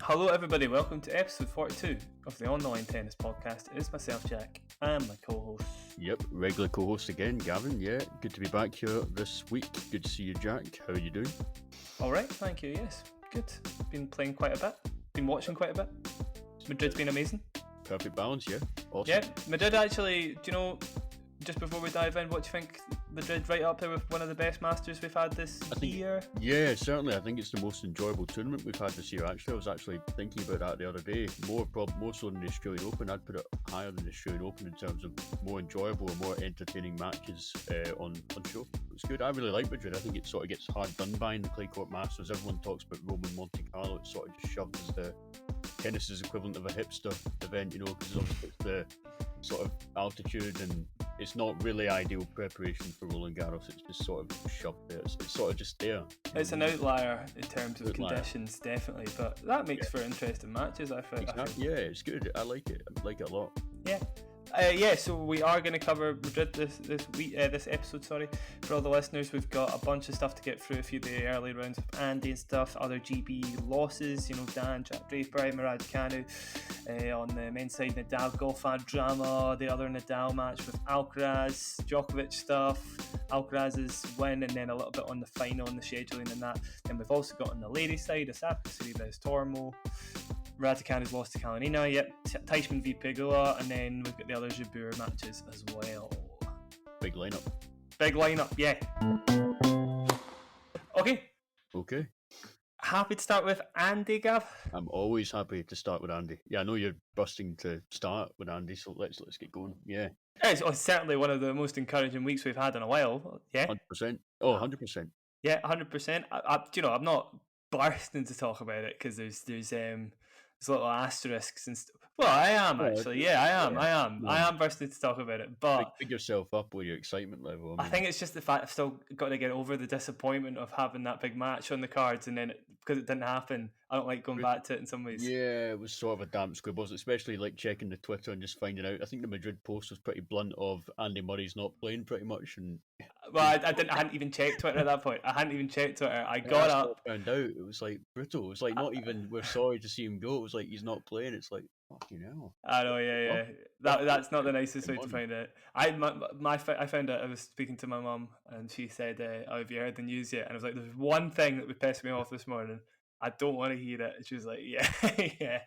Hello everybody, welcome to episode 42 of the On The Line Tennis Podcast. It is myself, Jack, and my co-host. Yep, regular co-host again, Gavin. Yeah, good to be back here this week. Good to see you, Jack. How are you doing? Alright, thank you, yes. Good. Been playing quite a bit. Been watching quite a bit. Madrid's been amazing. Perfect balance, yeah. Awesome. Yeah, Madrid actually, do you know, just before we dive in, what do you think? Madrid right up there with one of the best Masters we've had this year? Yeah, certainly. I think it's the most enjoyable tournament we've had this year, actually. I was actually thinking about that the other day. More so than the Australian Open. I'd put it higher than the Australian Open in terms of more enjoyable and more entertaining matches on show. It was good. I really like Madrid. I think it sort of gets hard done by in the clay court Masters. Everyone talks about Rome and Monte Carlo. It's sort of just shoved as the tennis's equivalent of a hipster event, you know, because it's the sort of altitude and it's not really ideal preparation for Roland Garros. It's just sort of shoved there. It's sort of just there. It's an outlier in terms of conditions, definitely, but that makes for interesting matches. I think. Yeah, it's good. I like it. I like it a lot. Yeah. So we are going to cover Madrid this episode. Sorry, for all the listeners, we've got a bunch of stuff to get through. A few of the early rounds of Andy and stuff, other GB losses. You know, Dan, Jack Draper, Radicano. On the men's side, Nadal Goffin drama. The other Nadal match with Alcaraz, Djokovic stuff. Alcaraz's win, and then a little bit on the final and the scheduling and that. Then we've also got on the ladies' side, Sara Sorribes Tormo. Radicanu's lost to Kalanina, Teichmann v Pegula, and then we've got the other Jabeur matches as well. Big lineup, yeah. Okay. Happy to start with Andy, Gav? I'm always happy to start with Andy. Yeah, I know you're busting to start with Andy, so let's get going. Yeah. It's certainly one of the most encouraging weeks we've had in a while. Yeah. 100%. Oh, 100%. Yeah, 100%. I'm not bursting to talk about it because there's little asterisks and stuff. Well, I am actually. Yeah, I am bursting to talk about it, but pick yourself up with your excitement level. I think it's just the fact I've still got to get over the disappointment of having that big match on the cards, and then because it didn't happen, I don't like going back to it in some ways. Yeah, it was sort of a damp squibbles, especially like checking the Twitter and just finding out. I think the Madrid post was pretty blunt of Andy Murray's not playing pretty much, and well, I hadn't even checked Twitter at that point. I got up, found out it was like brutal. It was like not even we're sorry to see him go. It was like he's not playing. It's like fucking hell. I know, yeah. That's not the nicest way to find it. I found out. I was speaking to my mum, and she said, "Oh, have you heard the news yet?" And I was like, "There's one thing that would piss me off this morning. I don't want to hear it." And she was like, "Yeah, yeah."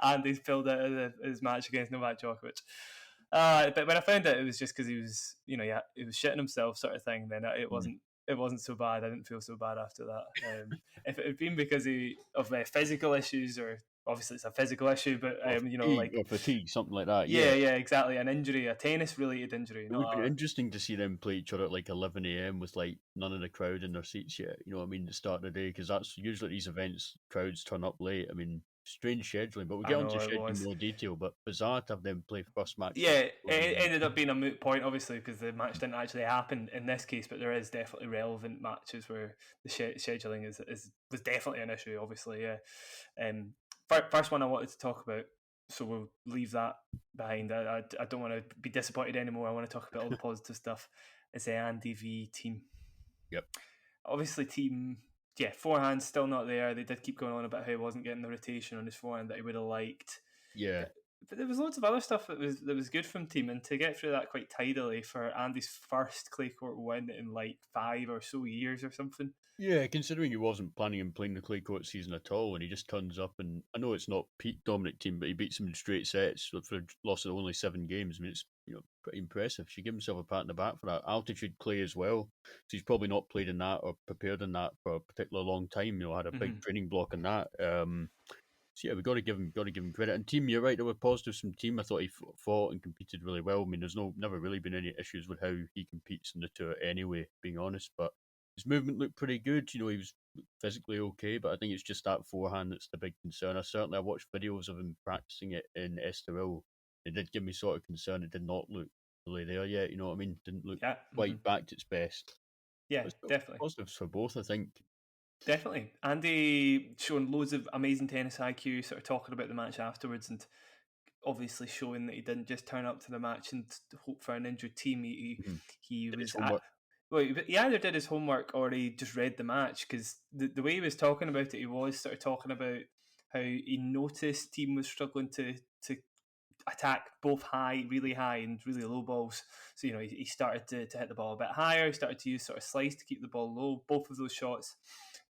Andy's pulled out of his match against Novak Djokovic. But when I found out it was just because he was, he was shitting himself, sort of thing. Then it wasn't so bad. I didn't feel so bad after that. If it had been because of physical issues, or obviously it's a physical issue, but or fatigue, something like that. Yeah, exactly. An injury, a tennis-related injury. It would be interesting to see them play each other at like 11 a.m. with like none of the crowd in their seats yet. You know what I mean? To start the day, because that's usually at these events, crowds turn up late. I mean, strange scheduling, but we'll get onto scheduling in more detail. But bizarre to have them play first match. Yeah, it ended up being a moot point, obviously, because the match didn't actually happen in this case. But there is definitely relevant matches where the scheduling was definitely an issue. Obviously, yeah. First one I wanted to talk about, so we'll leave that behind. I don't want to be disappointed anymore. I want to talk about all the positive stuff. It's Andy v Thiem. Yep. Obviously, Thiem. Yeah, forehand's still not there. They did keep going on about how he wasn't getting the rotation on his forehand that he would have liked. Yeah. But there was loads of other stuff that was good from Thiem, and to get through that quite tidily for Andy's first clay court win in like 5 or so years or something. Yeah, considering he wasn't planning on playing the clay court season at all, and he just turns up, and I know it's not peak Dominic Thiem, but he beats him in straight sets for a loss of only 7 games. I mean, it's pretty impressive. Should give himself a pat on the back for that. Altitude clay as well, so he's probably not played in that or prepared in that for a particular long time. Had a big training block in that. So yeah, we got to give him credit. And Thiem, you're right. There were positives from Thiem. I thought he fought and competed really well. I mean, there's never really been any issues with how he competes in the tour anyway, being honest. But his movement looked pretty good. He was physically okay, but I think it's just that forehand that's the big concern. I watched videos of him practicing it in Estoril. It did give me sort of concern. It did not look really there yet. You know what I mean? Didn't look quite back to its best. Yeah, definitely. Positives for both, I think. Definitely. Andy showing loads of amazing tennis IQ, sort of talking about the match afterwards, and obviously showing that he didn't just turn up to the match and hope for an injured team. He was he either did his homework or he just read the match, because the way he was talking about it, he was sort of talking about how he noticed Thiem was struggling to attack both really high and really low balls. So, he started to hit the ball a bit higher. He started to use sort of slice to keep the ball low. Both of those shots,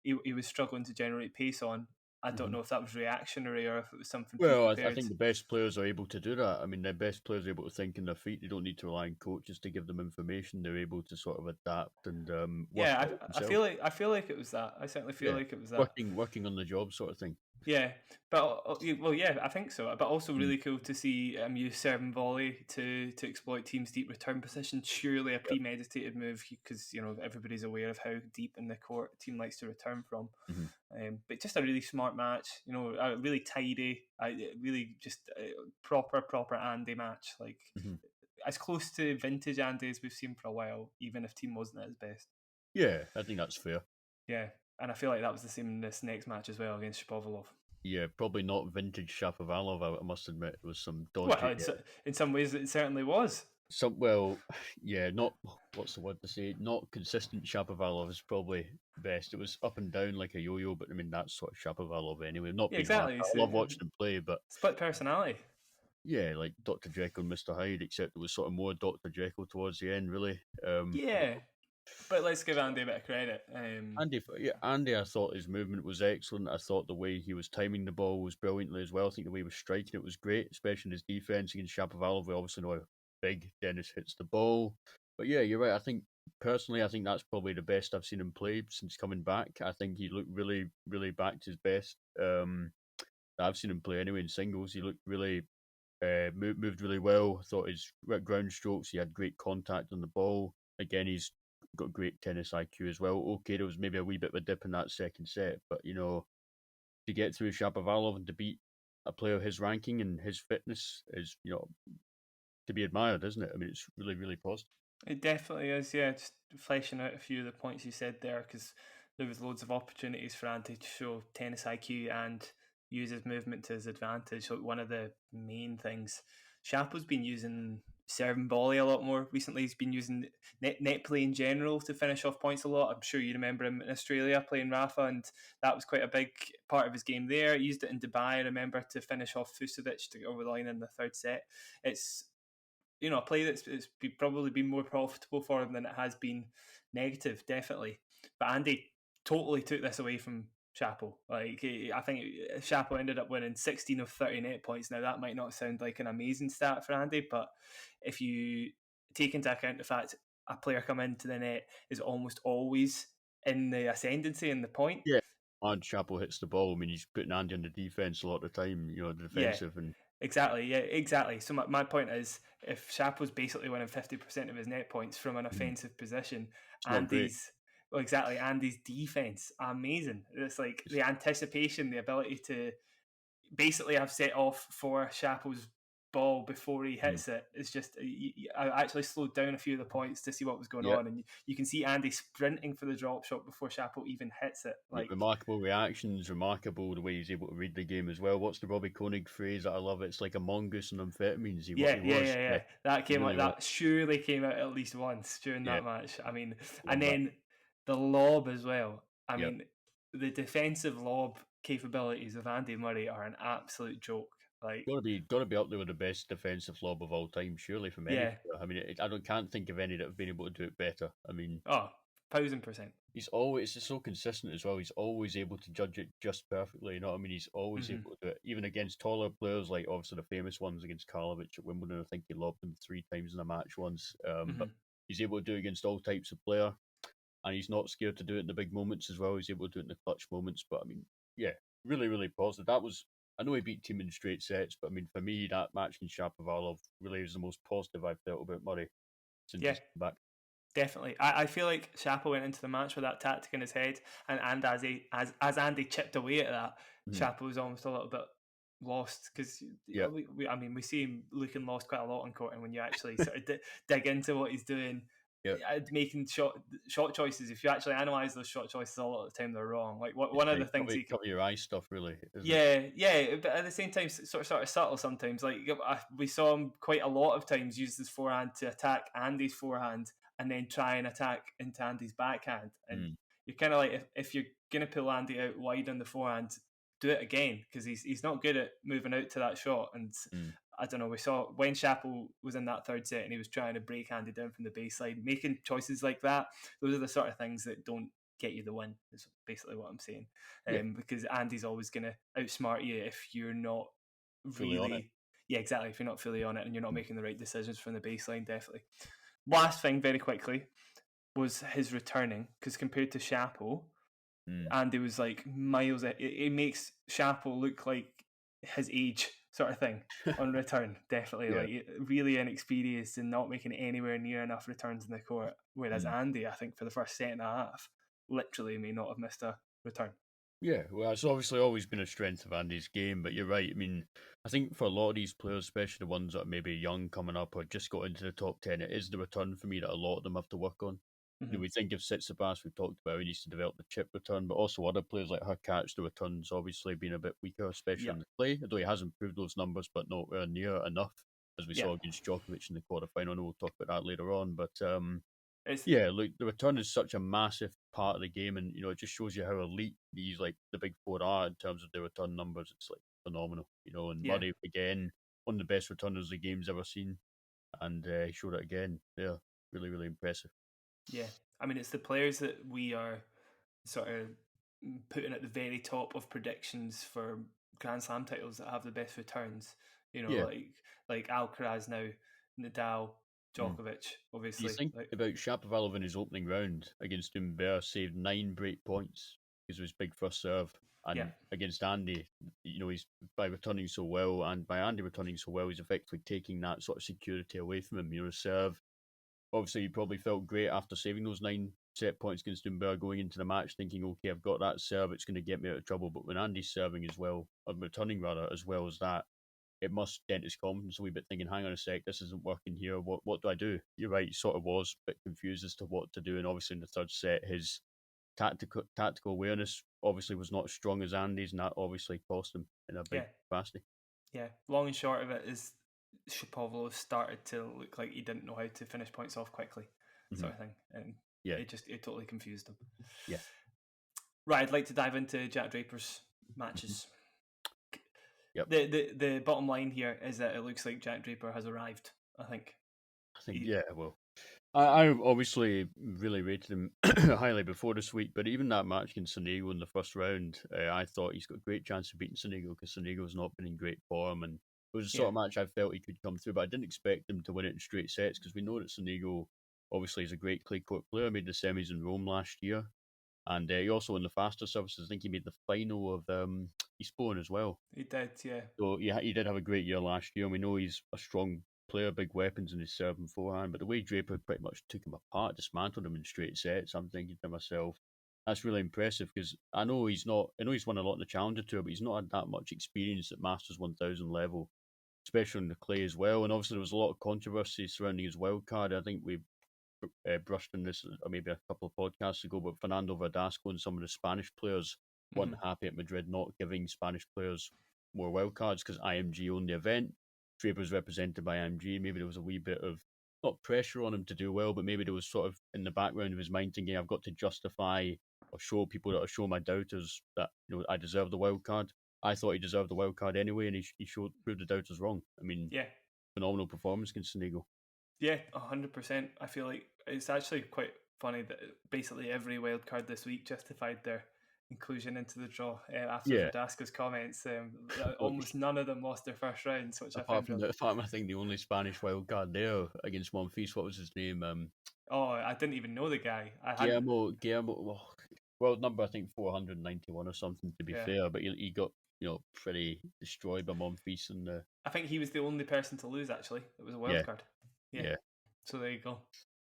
he was struggling to generate pace on. I don't know if that was reactionary or if it was something Well, I prepared. think the best players are able to do that. I mean, the best players are able to think on their feet. They don't need to rely on coaches to give them information. They're able to sort of adapt and work Yeah, out I themselves. feel like it was that. I certainly feel like it was that. Working on the job sort of thing. Yeah, but well, yeah, I think so. But also really cool to see use serve and volley to exploit Thiem's deep return position. Surely a premeditated move because everybody's aware of how deep in the court Thiem likes to return from. But just a really smart match. Really tidy. Really just proper Andy match. Like as close to vintage Andy as we've seen for a while. Even if Thiem wasn't at his best. Yeah, I think that's fair. Yeah. And I feel like that was the same in this next match as well against Shapovalov. Yeah, probably not vintage Shapovalov, I must admit. It was some dodgy... Well, in some ways it certainly was. Not, what's the word to say? Not consistent Shapovalov is probably best. It was up and down like a yo-yo, but I mean, that's sort of Shapovalov anyway. Not being exactly. I love watching him play, but... Split personality. Yeah, like Dr. Jekyll and Mr. Hyde, except it was sort of more Dr. Jekyll towards the end, really. Yeah. But let's give Andy a bit of credit. Andy, I thought his movement was excellent. I thought the way he was timing the ball was brilliantly as well. I think the way he was striking it was great, especially in his defense against Shapovalov. We obviously know how big Denis hits the ball. But yeah, you're right. I think that's probably the best I've seen him play since coming back. I think he looked really, really back to his best. I've seen him play anyway in singles. He looked really moved really well. I thought his ground strokes, he had great contact on the ball. Again, he's got great tennis IQ as well. Okay, there was maybe a wee bit of a dip in that second set, but to get through Shapovalov and to beat a player of his ranking and his fitness is to be admired, isn't it? I mean, it's really, really positive. It definitely is. Yeah, just fleshing out a few of the points you said there, because there was loads of opportunities for Andy to show tennis IQ and use his movement to his advantage. Like one of the main things, Shapo's been using serve and volley a lot more recently. He's been using net play in general to finish off points a lot. I'm sure you remember him in Australia playing Rafa, and that was quite a big part of his game there. He used it in Dubai, I remember, to finish off Fusovic to get over the line in the third set. It's a play that's probably been more profitable for him than it has been negative, definitely. But Andy totally took this away from Shapo. Like, I think Shapo ended up winning 16 of 30 net points. Now, that might not sound like an amazing stat for Andy, but if you take into account the fact a player coming into the net is almost always in the ascendancy in the point. Yeah, and Shapo hits the ball. I mean, he's putting Andy on the defense a lot of the time, the defensive. Yeah. Exactly. So my point is, if Shapo's basically winning 50% of his net points from an offensive position, Andy's defense, amazing. It's like the anticipation, the ability to basically have set off for Shapo's ball before he hits it. It's just, I actually slowed down a few of the points to see what was going on, and you can see Andy sprinting for the drop shot before Shapo even hits it. Like, remarkable reactions, remarkable the way he's able to read the game as well. What's the Robbie Koenig phrase that I love? It's like a mongoose and amphetamines. That came out. That surely came out at least once during that match. I mean, then the lob as well. I mean, the defensive lob capabilities of Andy Murray are an absolute joke. Like, gotta be up there with the best defensive lob of all time, surely from any. Yeah. I mean, can't think of any that have been able to do it better. I mean, 1000%. It's just so consistent as well. He's always able to judge it just perfectly. You know what I mean? He's always able to do it, even against taller players, like obviously the famous ones against Karlovic at Wimbledon. I think he lobbed him 3 times in a match once. But he's able to do it against all types of player, and he's not scared to do it in the big moments as well. He's able to do it in the clutch moments. But I mean, yeah, really, really positive. I know he beat Thiem in straight sets, but I mean, for me, that match in Shapovalov really was the most positive I've felt about Murray since he's come back. Definitely. I feel like Shapo went into the match with that tactic in his head, and as Andy chipped away at that, Shapo was almost a little bit lost, because we see him looking lost quite a lot on court, and when you actually sort of dig into what he's doing, making shot choices, if you actually analyse those shot choices, a lot of the time they're wrong. Like one of the things cover your eye stuff, really. But at the same time, sort of subtle sometimes. Like we saw him quite a lot of times use his forehand to attack Andy's forehand, and then try and attack into Andy's backhand. And you're kind of like, if you're going to pull Andy out wide on the forehand, do it again, because he's not good at moving out to that shot. And I don't know, we saw when Shapo was in that third set and he was trying to break Andy down from the baseline, making choices like that. Those are the sort of things that don't get you the win, is basically what I'm saying. Because Andy's always going to outsmart you if you're not fully on it. Yeah, exactly. If you're not fully on it and you're not making the right decisions from the baseline, definitely. Last thing, very quickly, was his returning, because compared to Shapo, Andy was like miles. It makes Shapo look like his age, sort of thing, on return. Definitely, like really inexperienced and not making anywhere near enough returns in the court. Whereas Andy, I think for the first set and a half, literally may not have missed a return. Yeah, well, it's obviously always been a strength of Andy's game, but you're right. I mean, I think for a lot of these players, especially the ones that are maybe young coming up or just got into the top 10, it is the return for me that a lot of them have to work on. You know, we think of Tsitsipas, we've talked about, he needs to develop the chip return, but also other players like Hurkacz, the return's obviously been a bit weaker, especially on the clay, although he has improved those numbers, but not near enough, as we saw against Djokovic in the quarterfinal, and we'll talk about that later on. But look, the return is such a massive part of the game, and you know, it just shows you how elite these like the big four are in terms of their return numbers. It's like phenomenal, you know. And Murray again, one of the best returners the game's ever seen, and he showed it again. Yeah, really, really impressive. Yeah, I mean, it's the players that we are sort of putting at the very top of predictions for Grand Slam titles that have the best returns. You know, like Alcaraz now, Nadal, Djokovic, obviously. You think about Shapovalov in his opening round against Jabeur, saved 9 break points because of his big first serve. And against Andy, you know, he's by returning so well, and by Andy returning so well, he's effectively taking that sort of security away from him. You know, serve. Obviously, he probably felt great after saving those 9 set points against Jabeur going into the match, thinking, okay, I've got that serve, it's going to get me out of trouble. But when Andy's serving as well, or returning rather, as well as that, it must dent his confidence a wee bit, thinking, hang on a sec, this isn't working here. What do I do? You're right, he sort of was a bit confused as to what to do. And obviously in the third set, his tactical awareness obviously was not as strong as Andy's, and that obviously cost him in a big capacity. Yeah, long and short of it is Shapovalov started to look like he didn't know how to finish points off quickly, sort of thing. And it totally confused him. Yeah. Right, I'd like to dive into Jack Draper's matches. Yep. The bottom line here is that it looks like Jack Draper has arrived, I think. Well, I obviously really rated him highly before this week, but even that match against Sonego in the first round, I thought he's got a great chance of beating Sonego because Sonego's not been in great form, and it was the sort of match I felt he could come through, but I didn't expect him to win it in straight sets because we know that Sonego obviously is a great clay court player, made the semis in Rome last year, and he also in the faster services, I think he made the final of Eastbourne as well. He did, yeah. So he did have a great year last year, and we know he's a strong player, big weapons in his serve and forehand, but the way Draper pretty much took him apart, dismantled him in straight sets, I'm thinking to myself, that's really impressive because I know he's won a lot in the Challenger Tour, but he's not had that much experience at Masters 1000 level, especially on the clay as well. And obviously there was a lot of controversy surrounding his wild card. I think we brushed on this maybe a couple of podcasts ago, but Fernando Verdasco and some of the Spanish players weren't happy at Madrid not giving Spanish players more wild cards because IMG owned the event. Draper's represented by IMG. Maybe there was a wee bit of not pressure on him to do well, but maybe there was sort of in the background of his mind thinking, I've got to justify or show people that show my doubters that I deserve the wild card. I thought he deserved the wild card anyway, and he proved the doubters wrong. I mean, phenomenal performance against Sonego. Yeah, 100%. I feel like it's actually quite funny that basically every wild card this week justified their inclusion into the draw after Verdasco's comments. Almost none of them lost their first rounds, which apart from I think the only Spanish wild card there against Monfils, what was his name? I didn't even know the guy. Guillermo, world number I think 491 or something to be fair, but he got pretty destroyed by Monfils, and I think he was the only person to lose actually. It was a wild card. Yeah. So there you go.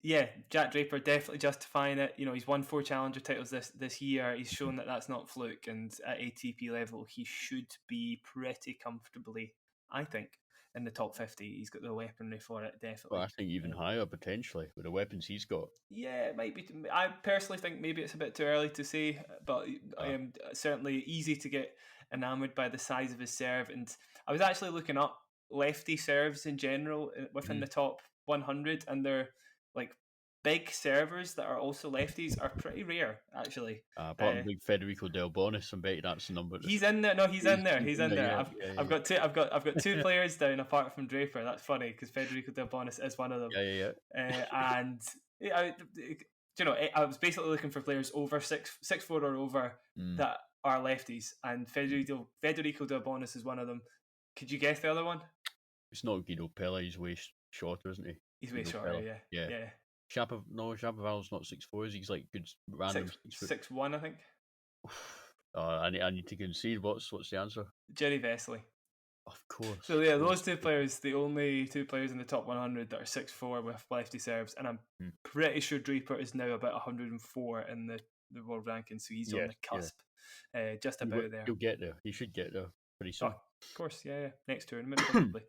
Yeah, Jack Draper definitely justifying it. He's won 4 Challenger titles this year. He's shown that that's not fluke, and at ATP level, he should be pretty comfortably, I think, in the top 50. He's got the weaponry for it, definitely. Well, I think even higher potentially with the weapons he's got. Yeah, it might be. I personally think maybe it's a bit too early to say, but I am certainly easy to get enamoured by the size of his serve. And I was actually looking up lefty serves in general within the top 100, and they're like big servers that are also lefties are pretty rare, actually. Apart from big Federico Del Bonis, I bet that's the number. He's in there. No, he's in there. He's in there. Yeah. I've got two players down apart from Draper. That's funny because Federico Del Bonis is one of them. Yeah. And I was basically looking for players over 6'4" or over that are lefties, and Federico Del Bonis is one of them. Could you guess the other one? It's not Guido Pella. He's way shorter, isn't he? He's way shorter. Yeah. Shapovalov's not 6'4", is he? He's like good random 6'1", I think. I need to concede. What's the answer? Jerry Vesely. Of course. So yeah, those two players, the only two players in the top 100 that are 6'4" with lefty serves, and I'm pretty sure Draper is now about 104 in the world ranking, so he's on the cusp, just about there. He'll get there. He should get there pretty soon. Oh, of course, yeah. Next tournament probably.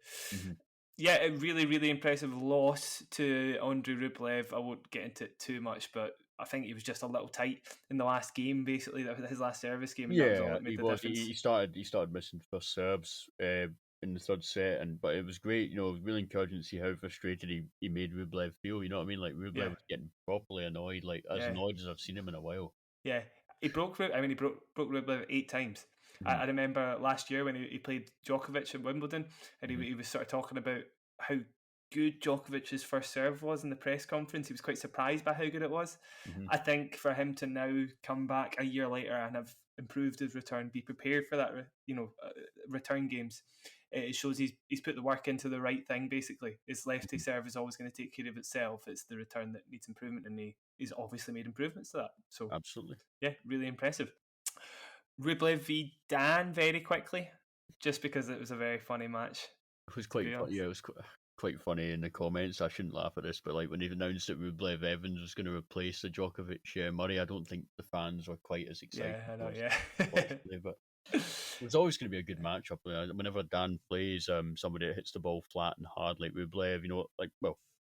Yeah, a really, really impressive loss to Andrey Rublev. I won't get into it too much, but I think he was just a little tight in the last game, basically. That was his last service game. And that was all that made the difference. He started missing first serves in the third set, but it was great. Really encouraging to see how frustrated he made Rublev feel. You know what I mean? Like Rublev was getting properly annoyed, as annoyed as I've seen him in a while. Yeah, he broke Rublev 8 times. I remember last year when he played Djokovic at Wimbledon, and he was sort of talking about how good Djokovic's first serve was in the press conference. He was quite surprised by how good it was. I think for him to now come back a year later and have improved his return, be prepared for that, return games, it shows he's put the work into the right thing. Basically, his lefty serve is always going to take care of itself. It's the return that needs improvement, and he's obviously made improvements to that. So absolutely, yeah, really impressive. Rublev v Dan very quickly, just because it was a very funny match. It was quite funny. Yeah, it was quite funny in the comments. I shouldn't laugh at this, but when they've announced that Rublev Evans was going to replace the Djokovic Murray, I don't think the fans were quite as excited. Yeah, I know. But it was always going to be a good matchup. Whenever Dan plays somebody that hits the ball flat and hard like Rublev,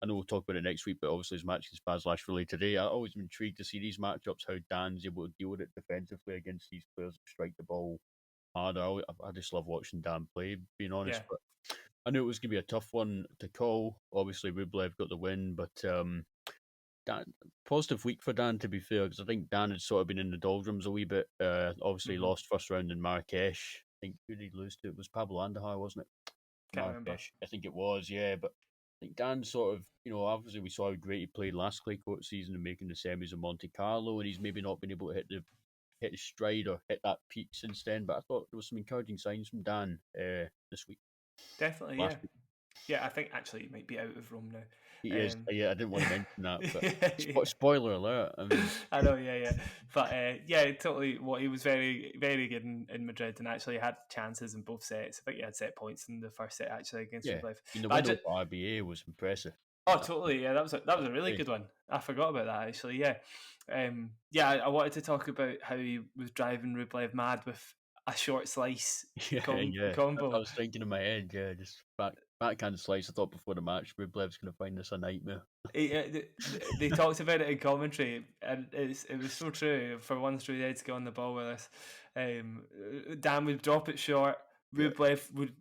I know we'll talk about it next week, but obviously his match against Basilashvili today, I've always been intrigued to see these matchups, how Dan's able to deal with it defensively against these players that strike the ball harder. I just love watching Dan play, being honest. But I knew it was going to be a tough one to call. Obviously, Rublev got the win, but Dan, positive week for Dan, to be fair, because I think Dan had sort of been in the doldrums a wee bit. Obviously, lost first round in Marrakesh. I think who did he lose to? It was Pablo Andahar, wasn't it? Can't remember. I think it was, yeah. But I think Dan sort of, obviously we saw how great he played last clay court season and making the semis of Monte Carlo, and he's maybe not been able to hit his stride or hit that peak since then. But I thought there was some encouraging signs from Dan this week. Definitely, yeah. Yeah, I think actually he might be out of Rome now. He is. Yeah, I didn't want to mention that, but spoiler alert. I know, yeah. But totally. He was very, very good in Madrid, and actually had chances in both sets. I think he had set points in the first set actually against Rublev. The win over RBA was impressive. Oh, totally. Yeah, that was a really good one. I forgot about that actually. Yeah, I wanted to talk about how he was driving Rublev mad with a short slice combo. I was thinking in my head, just backhand slice. I thought before the match, Rublev's going to find this a nightmare. They talked about it in commentary, and it was so true. For once, Drew Ed's get on the ball with us. Dan would drop it short. Rublev would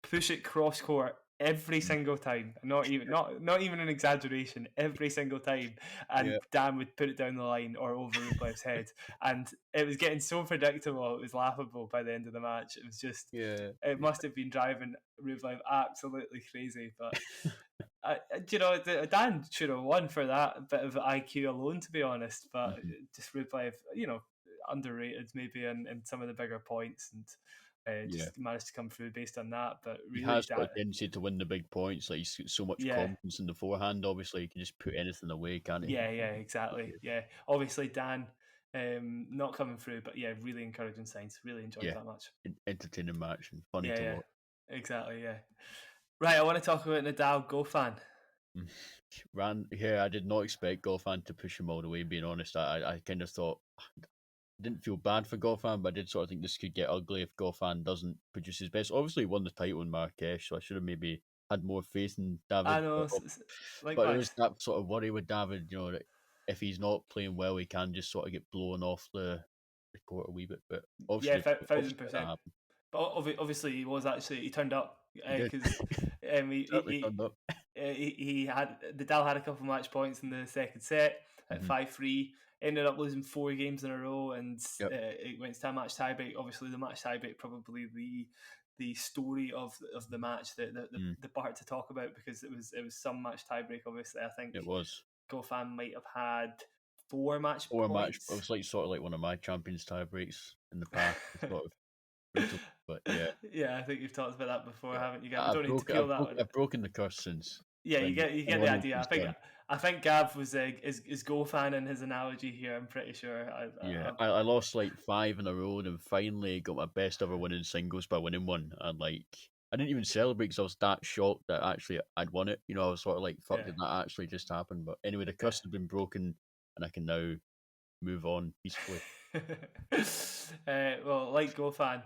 push it cross court every single time. Not even an exaggeration. Every single time, and Dan would put it down the line or over Rublev's head, and it was getting so predictable. It was laughable by the end of the match. It was just, it must have been driving Rublev absolutely crazy. But Dan should have won for that bit of IQ alone, to be honest. But just Rublev, underrated maybe in some of the bigger points, and just managed to come through based on that. But really, he has got a tendency to win the big points. Like, he's got so much confidence in the forehand. Obviously, he can just put anything away, can't he? Yeah, exactly. Yeah, obviously Dan not coming through, but really encouraging signs. Really enjoyed that match. Entertaining match and funny to watch. Exactly. Yeah. Right, I want to talk about Nadal Goffin. I did not expect Goffin to push him all the way. Being honest, I kind of thought. Didn't feel bad for Goffin, but I did sort of think this could get ugly if Goffin doesn't produce his best. Obviously, he won the title in Marrakesh, so I should have maybe had more faith in David. I know, but there was that sort of worry with David, that if he's not playing well, he can just sort of get blown off the court a wee bit. But obviously, 1,000%. But obviously, he turned up because he turned up. Nadal had a couple of match points in the second set at 5-3. Ended up losing 4 games in a row, and it went to a match tiebreak. Obviously, the match tiebreak probably the story of the match, the part to talk about, because it was some match tiebreak. Obviously, I think it was. Goffin might have had 4 match It points. was sort of like one of my champions tiebreaks in the past. Sort of brutal, but yeah. Yeah, I think you've talked about that before, haven't you, Gav? We don't need to peel that one. I've broken the curse since. Yeah, you get the idea. I think Gav was is Goffin in his analogy here. I'm pretty sure. I lost like 5 in a row, and finally got my best ever win in singles by winning one. And like, I didn't even celebrate because I was that shocked that actually I'd won it. I was sort of like, fuck, did that actually just happen? But anyway, the curse has been broken, and I can now move on peacefully. Well, like Goffin,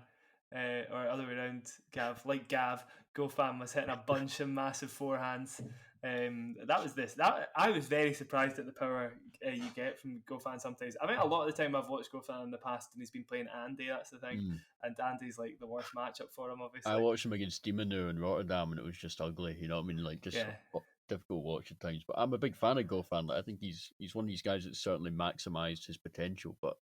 or other way around, Gav. Like Gav, Goffin was hitting a bunch of massive forehands. That I was very surprised at the power you get from Goffin sometimes. I mean, a lot of the time I've watched Goffin in the past, and he's been playing Andy. That's the thing, and Andy's like the worst matchup for him. Obviously, I watched him against Thiem in Rotterdam, and it was just ugly. You know what I mean? Like just difficult to watch at times. But I'm a big fan of Goffin. Like, I think he's one of these guys that's certainly maximised his potential. But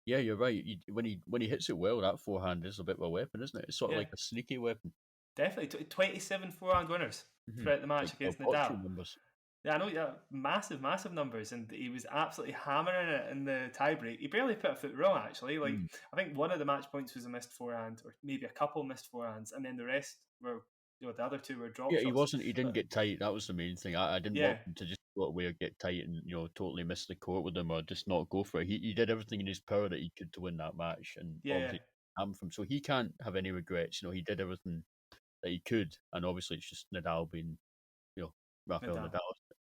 yeah, you're right. When he hits it well, that forehand is a bit of a weapon, isn't it? It's sort of like a sneaky weapon. Definitely, 27 forehand winners throughout the match against Nadal. Numbers. Yeah, I know. Yeah, massive numbers, and he was absolutely hammering it in the tiebreak. He barely put a foot wrong, actually. Like I think one of the match points was a missed forehand, or maybe a couple missed forehands, and then the rest were, the other 2 were drop shots. He didn't get tight. That was the main thing. I didn't want him to just go away or get tight and totally miss the court with him, or just not go for it. He did everything in his power that he could to win that match, and obviously from. So he can't have any regrets. He did everything that he could, and obviously it's just Nadal being, Rafael Nadal.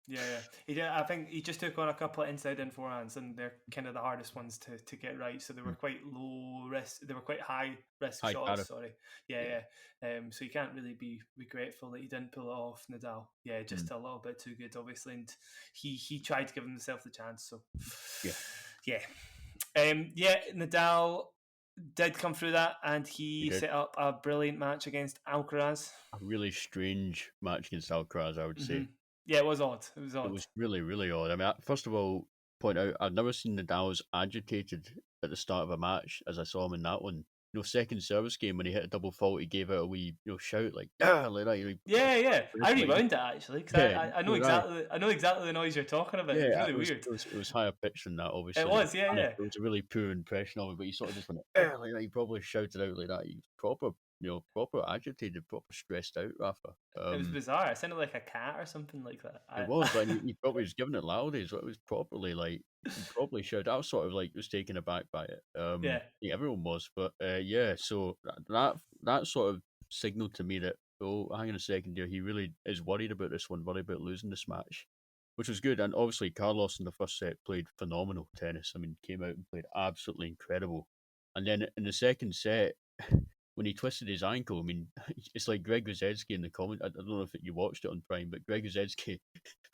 Yeah. He did. I think he just took on a couple of inside-in forehands, and they're kind of the hardest ones to get right. So they were quite low risk. They were quite high risk shots. Tariff. Sorry. Yeah. So you can't really be regretful that he didn't pull it off, Nadal. Yeah, just a little bit too good, obviously, and he tried to give himself the chance. So Nadal did come through that, and he set up a brilliant match against Alcaraz. A really strange match against Alcaraz, I would say. Yeah, it was odd. It was really, really odd. I mean, first of all, point out, I've never seen Nadal as agitated at the start of a match as I saw him in that one. Second service game when he hit a double fault, he gave out a wee shout like like that. Yeah. I rewound it actually because I know exactly the noise you're talking about. Yeah, it's really weird. It was higher pitched than that, obviously. It was, yeah. It was a really poor impression of it, but he sort of just went like that. He probably shouted out like that. He was proper agitated, proper stressed out, Rafa. It was bizarre. It sounded like a cat or something like that. It was, like he probably was giving it loudly, so it was properly like he probably shouted. I was sort of like was taken aback by it. Yeah, everyone was, but so that sort of signaled to me that hang on a second here, he really is worried about this one, worried about losing this match, which was good. And obviously Carlos in the first set played phenomenal tennis. I mean, came out and played absolutely incredible, and then in the second set. When he twisted his ankle, I mean, it's like Greg Rosetsky in the comment. I don't know if you watched it on Prime, but Greg Rosetsky,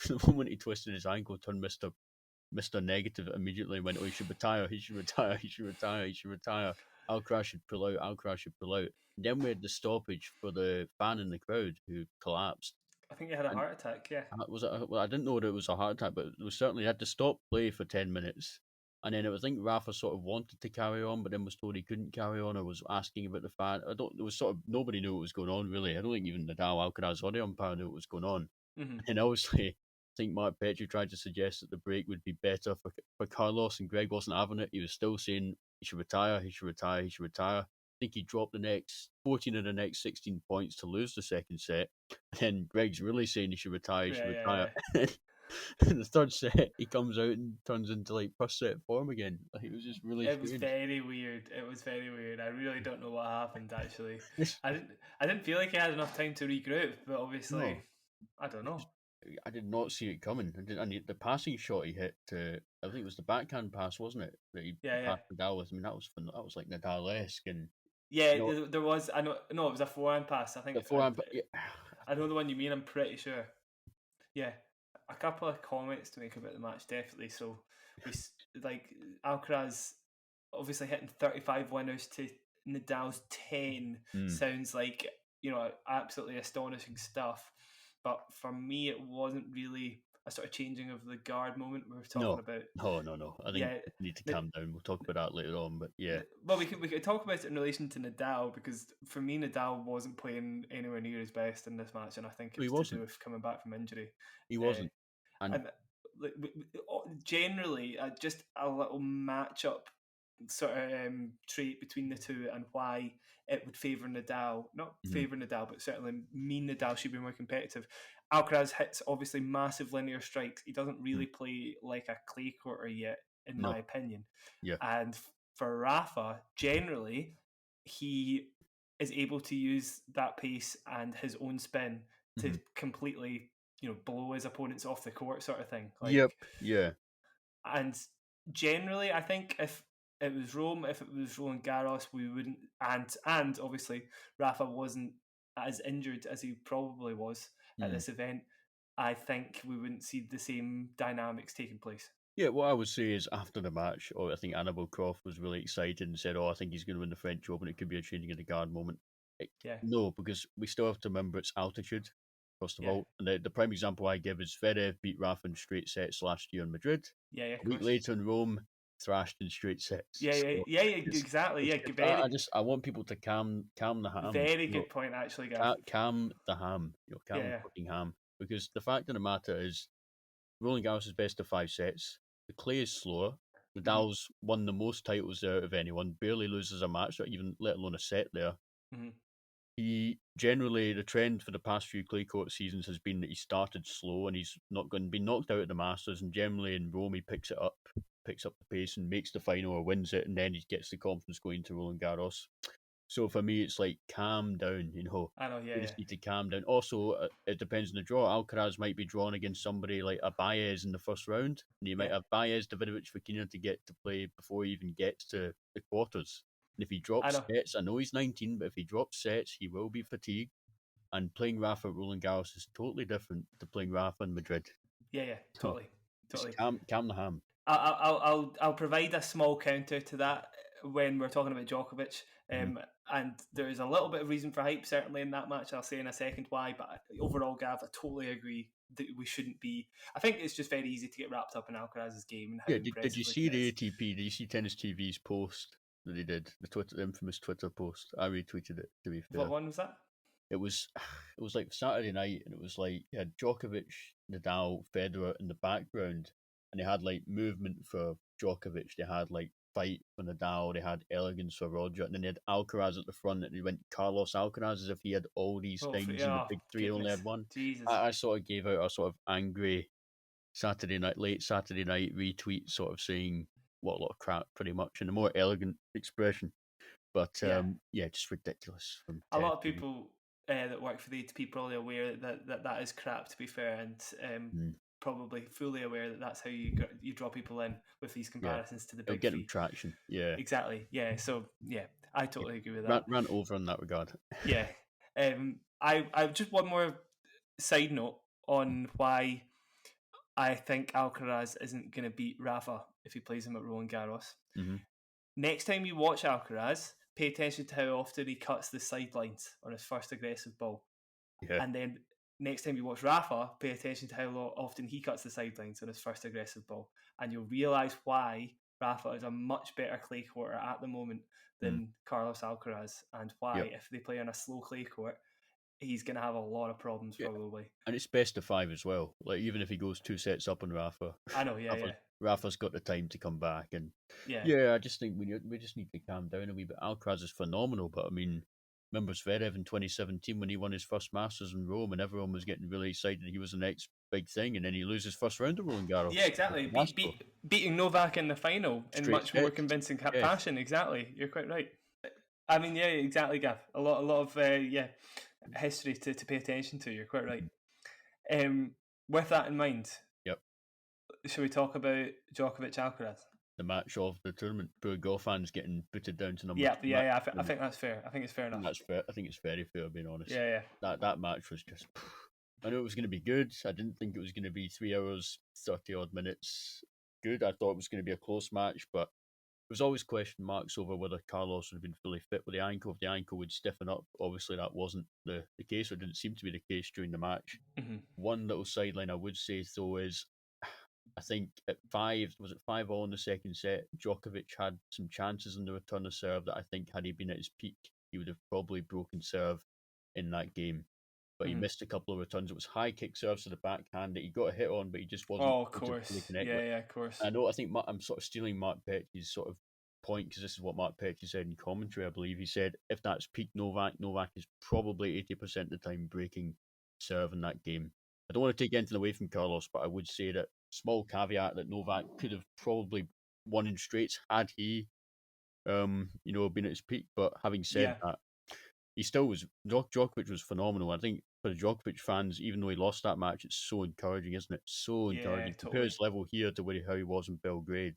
the moment he twisted his ankle, turned Mr. Negative immediately and went, he should retire, he should retire, he should retire, he should retire. Alcaraz should pull out, Alcaraz should pull out. And then we had the stoppage for the fan in the crowd who collapsed. I think he had a heart attack, yeah. Well, I didn't know that it was a heart attack, but it was certainly had to stop play for 10 minutes. And then I think Rafa sort of wanted to carry on, but then was told he couldn't carry on, or was asking about the fan. There was sort of nobody knew what was going on really. I don't think even Nadal, Alcaraz, or the umpire knew what was going on. And obviously, I think Mark Petrie tried to suggest that the break would be better for Carlos, and Greg wasn't having it. He was still saying he should retire, he should retire, he should retire. I think he dropped the next 14 of the next 16 points to lose the second set. And then Greg's really saying he should retire, he should retire. Yeah. In the third set, he comes out and turns into like first set form again. Like, it was just really. It was very weird. I really don't know what happened. Actually, I didn't feel like he had enough time to regroup. But obviously, I don't know. I did not see it coming. And the passing shot he hit, I think it was the backhand pass, wasn't it? That he passed Nadal with. I mean, that was like Nadal-esque, and there was. I know. No, it was a forehand pass. I think the forehand. I know the one you mean. I'm pretty sure. Yeah. A couple of comments to make about the match, definitely. So, Alcaraz obviously hitting 35 winners to Nadal's 10 sounds like absolutely astonishing stuff. but for me, it wasn't really a sort of changing of the guard moment we were talking about. No. I think we need to calm down. We'll talk about that later on, but yeah. Well, we could talk about it in relation to Nadal, because for me, Nadal wasn't playing anywhere near his best in this match, and I think it was to do with coming back from injury. He wasn't. And generally, just a little matchup sort of trait between the two, and why it would favour Nadal. Not favour Nadal, but certainly mean Nadal should be more competitive. Alcaraz hits obviously massive linear strikes. He doesn't really play like a clay courter yet, in my opinion. Yeah. And for Rafa, generally, he is able to use that pace and his own spin to completely, blow his opponents off the court, sort of thing. Yep. Yeah. And generally, I think if it was Rome, if it was Roland Garros, we wouldn't. And obviously, Rafa wasn't as injured as he probably was at this event. I think we wouldn't see the same dynamics taking place. Yeah, what I would say is after the match, I think Annabelle Croft was really excited and said, I think he's going to win the French Open. It could be a changing of the guard moment. No, because we still have to remember it's altitude, first of all. And the prime example I give is Zverev beat Rafa in straight sets last year in Madrid. A week later in Rome, thrashed in straight sets. Exactly. I want people to calm the ham. Very good point, actually, Gav. Calm the ham. Calm the fucking ham. Because the fact of the matter is, Roland Garros is best of 5 sets. The clay is slower. Nadal's won the most titles there of anyone. Barely loses a match, or even let alone a set there. He generally, the trend for the past few clay court seasons has been that he started slow and he's not going to be knocked out at the Masters. And generally in Rome, he picks up the pace and makes the final or wins it, and then he gets the confidence going to Roland Garros. So for me, it's like, calm down, I know, You just need to calm down. Also, it depends on the draw. Alcaraz might be drawn against somebody like a Baez in the first round, and you might have Baez, Davidovich, Fokina to get to play before he even gets to the quarters. And if he drops sets, I know he's 19, but if he drops sets, he will be fatigued. And playing Rafa at Roland Garros is totally different to playing Rafa in Madrid. Totally. Just calm the ham. I'll provide a small counter to that when we're talking about Djokovic. And there is a little bit of reason for hype, certainly, in that match. I'll say in a second why, but overall, Gav, I totally agree that we shouldn't be. I think it's just very easy to get wrapped up in Alcaraz's game. And how did you see the ATP? Did you see Tennis TV's the infamous Twitter post? I retweeted it, to be fair. What one was that? It was like Saturday night, and it was like you had Djokovic, Nadal, Federer in the background, and they had like movement for Djokovic. They had like fight for Nadal. They had elegance for Roger, and then they had Alcaraz at the front, and they went Carlos Alcaraz as if he had all these things, and the big three only had one. I sort of gave out a sort of angry late Saturday night retweet, sort of saying what a lot of crap, pretty much, in a more elegant expression. But just ridiculous. A lot of people that work for the ATP probably aware that is crap, to be fair, and probably fully aware that that's how you draw people in with these comparisons to the big get them traction. Yeah, exactly. Yeah, so I totally agree with that. Rant over in that regard. I just one more side note on why I think Alcaraz isn't going to beat Rafa if he plays him at Roland Garros. Next time you watch Alcaraz, pay attention to how often he cuts the sidelines on his first aggressive ball. And then next time you watch Rafa, pay attention to how often he cuts the sidelines on his first aggressive ball. And you'll realise why Rafa is a much better clay courter at the moment than Carlos Alcaraz, and why if they play on a slow clay court, he's going to have a lot of problems probably. And it's best of 5 as well. Like, even if he goes 2 sets up on Rafa, I know, Rafa's got the time to come back, and I just think we just need to calm down a wee bit. Alcaraz is phenomenal, but I mean, remember Zverev in 2017 when he won his first Masters in Rome, and everyone was getting really excited he was the next big thing, and then he loses first round of Roland Garros. Yeah, exactly. Beating Novak in the final in much more convincing fashion. Exactly, you're quite right. I mean, exactly, Gav. A lot of history to pay attention to. You're quite right. With that in mind, should we talk about Djokovic Alcaraz? The match of the tournament. Poor Goffin's getting booted down to number 2. I think that's fair. I think it's fair enough. That's fair. I think it's very fair, being honest. That match was just... I knew it was going to be good. I didn't think it was going to be 3 hours, 30 odd minutes good. I thought it was going to be a close match, but was always question marks over whether Carlos would have been fully fit with the ankle, if the ankle would stiffen up. Obviously, that wasn't the case, or didn't seem to be the case during the match. Mm-hmm. One little sideline I would say, though, is I think at 5-5 all in the second set, Djokovic had some chances in the return of serve that I think had he been at his peak, he would have probably broken serve in that game. But he missed a couple of returns. It was high kick serves to the backhand that he got a hit on, but he just wasn't Oh, of able to course. really connect Yeah, with. yeah, of course. I think I'm sort of stealing Mark Petchey's sort of point, because this is what Mark Petchey said in commentary, I believe. He said if that's peak Novak is probably 80% of the time breaking serve in that game. I don't want to take anything away from Carlos, but I would say that small caveat that Novak could have probably won in straights had he, been at his peak. But having said that, he still was. Djokovic was phenomenal. I think for the Djokovic fans, even though he lost that match, it's so encouraging, isn't it? So encouraging. Totally. Compare his level here to how he was in Belgrade.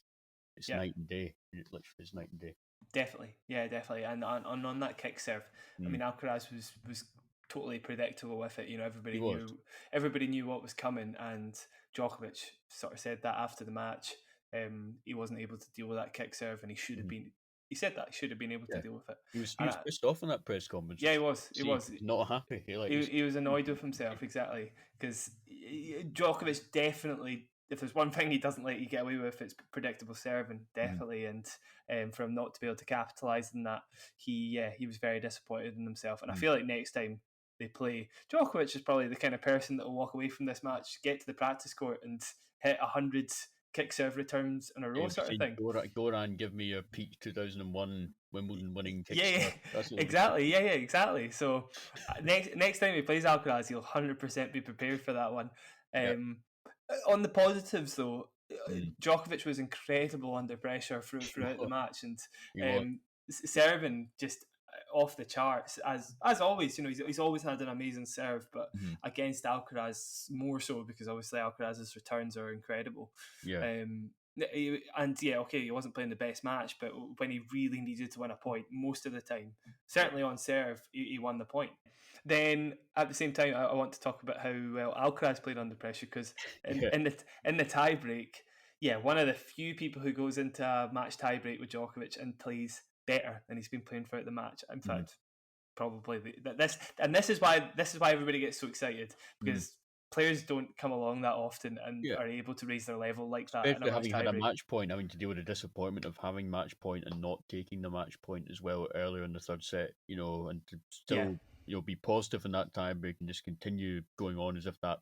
It's Yeah. night and day. It literally is night and day. Definitely, yeah, definitely. And on that kick serve, I mean, Alcaraz was totally predictable with it. You know, everybody knew what was coming, and Djokovic sort of said that after the match. He wasn't able to deal with that kick serve, and he should have been. He said that he should have been able to deal with it. He was pissed off in that press conference. Yeah, he was. He was not happy. He was annoyed with himself, exactly, because Djokovic definitely. If there's one thing he doesn't let you get away with, it's predictable serving, definitely. And for him not to be able to capitalise on that, he was very disappointed in himself. And I feel like next time they play, Djokovic is probably the kind of person that will walk away from this match, get to the practice court, and hit 100 kick serve returns in a row, sort of thing. Goran, give me your peak 2001 Wimbledon winning kick serve. Exactly. Yeah, exactly. So next time he plays Alcaraz, he'll 100% be prepared for that one. On the positives, though, Djokovic was incredible under pressure throughout the match, and serving just off the charts as always. You know, he's always had an amazing serve, but against Alcaraz more so, because obviously Alcaraz's returns are incredible. He wasn't playing the best match, but when he really needed to win a point, most of the time, certainly on serve, he won the point. Then at the same time, I want to talk about how well Alcaraz played under pressure, because in the tie break, one of the few people who goes into a match tie break with Djokovic and plays better than he's been playing throughout the match. In fact, probably this is why everybody gets so excited, because players don't come along that often and are able to raise their level like that. Especially having had a match point, having to deal with the disappointment of having match point and not taking the match point as well earlier in the third set, and to still be positive in that time break and just continue going on as if that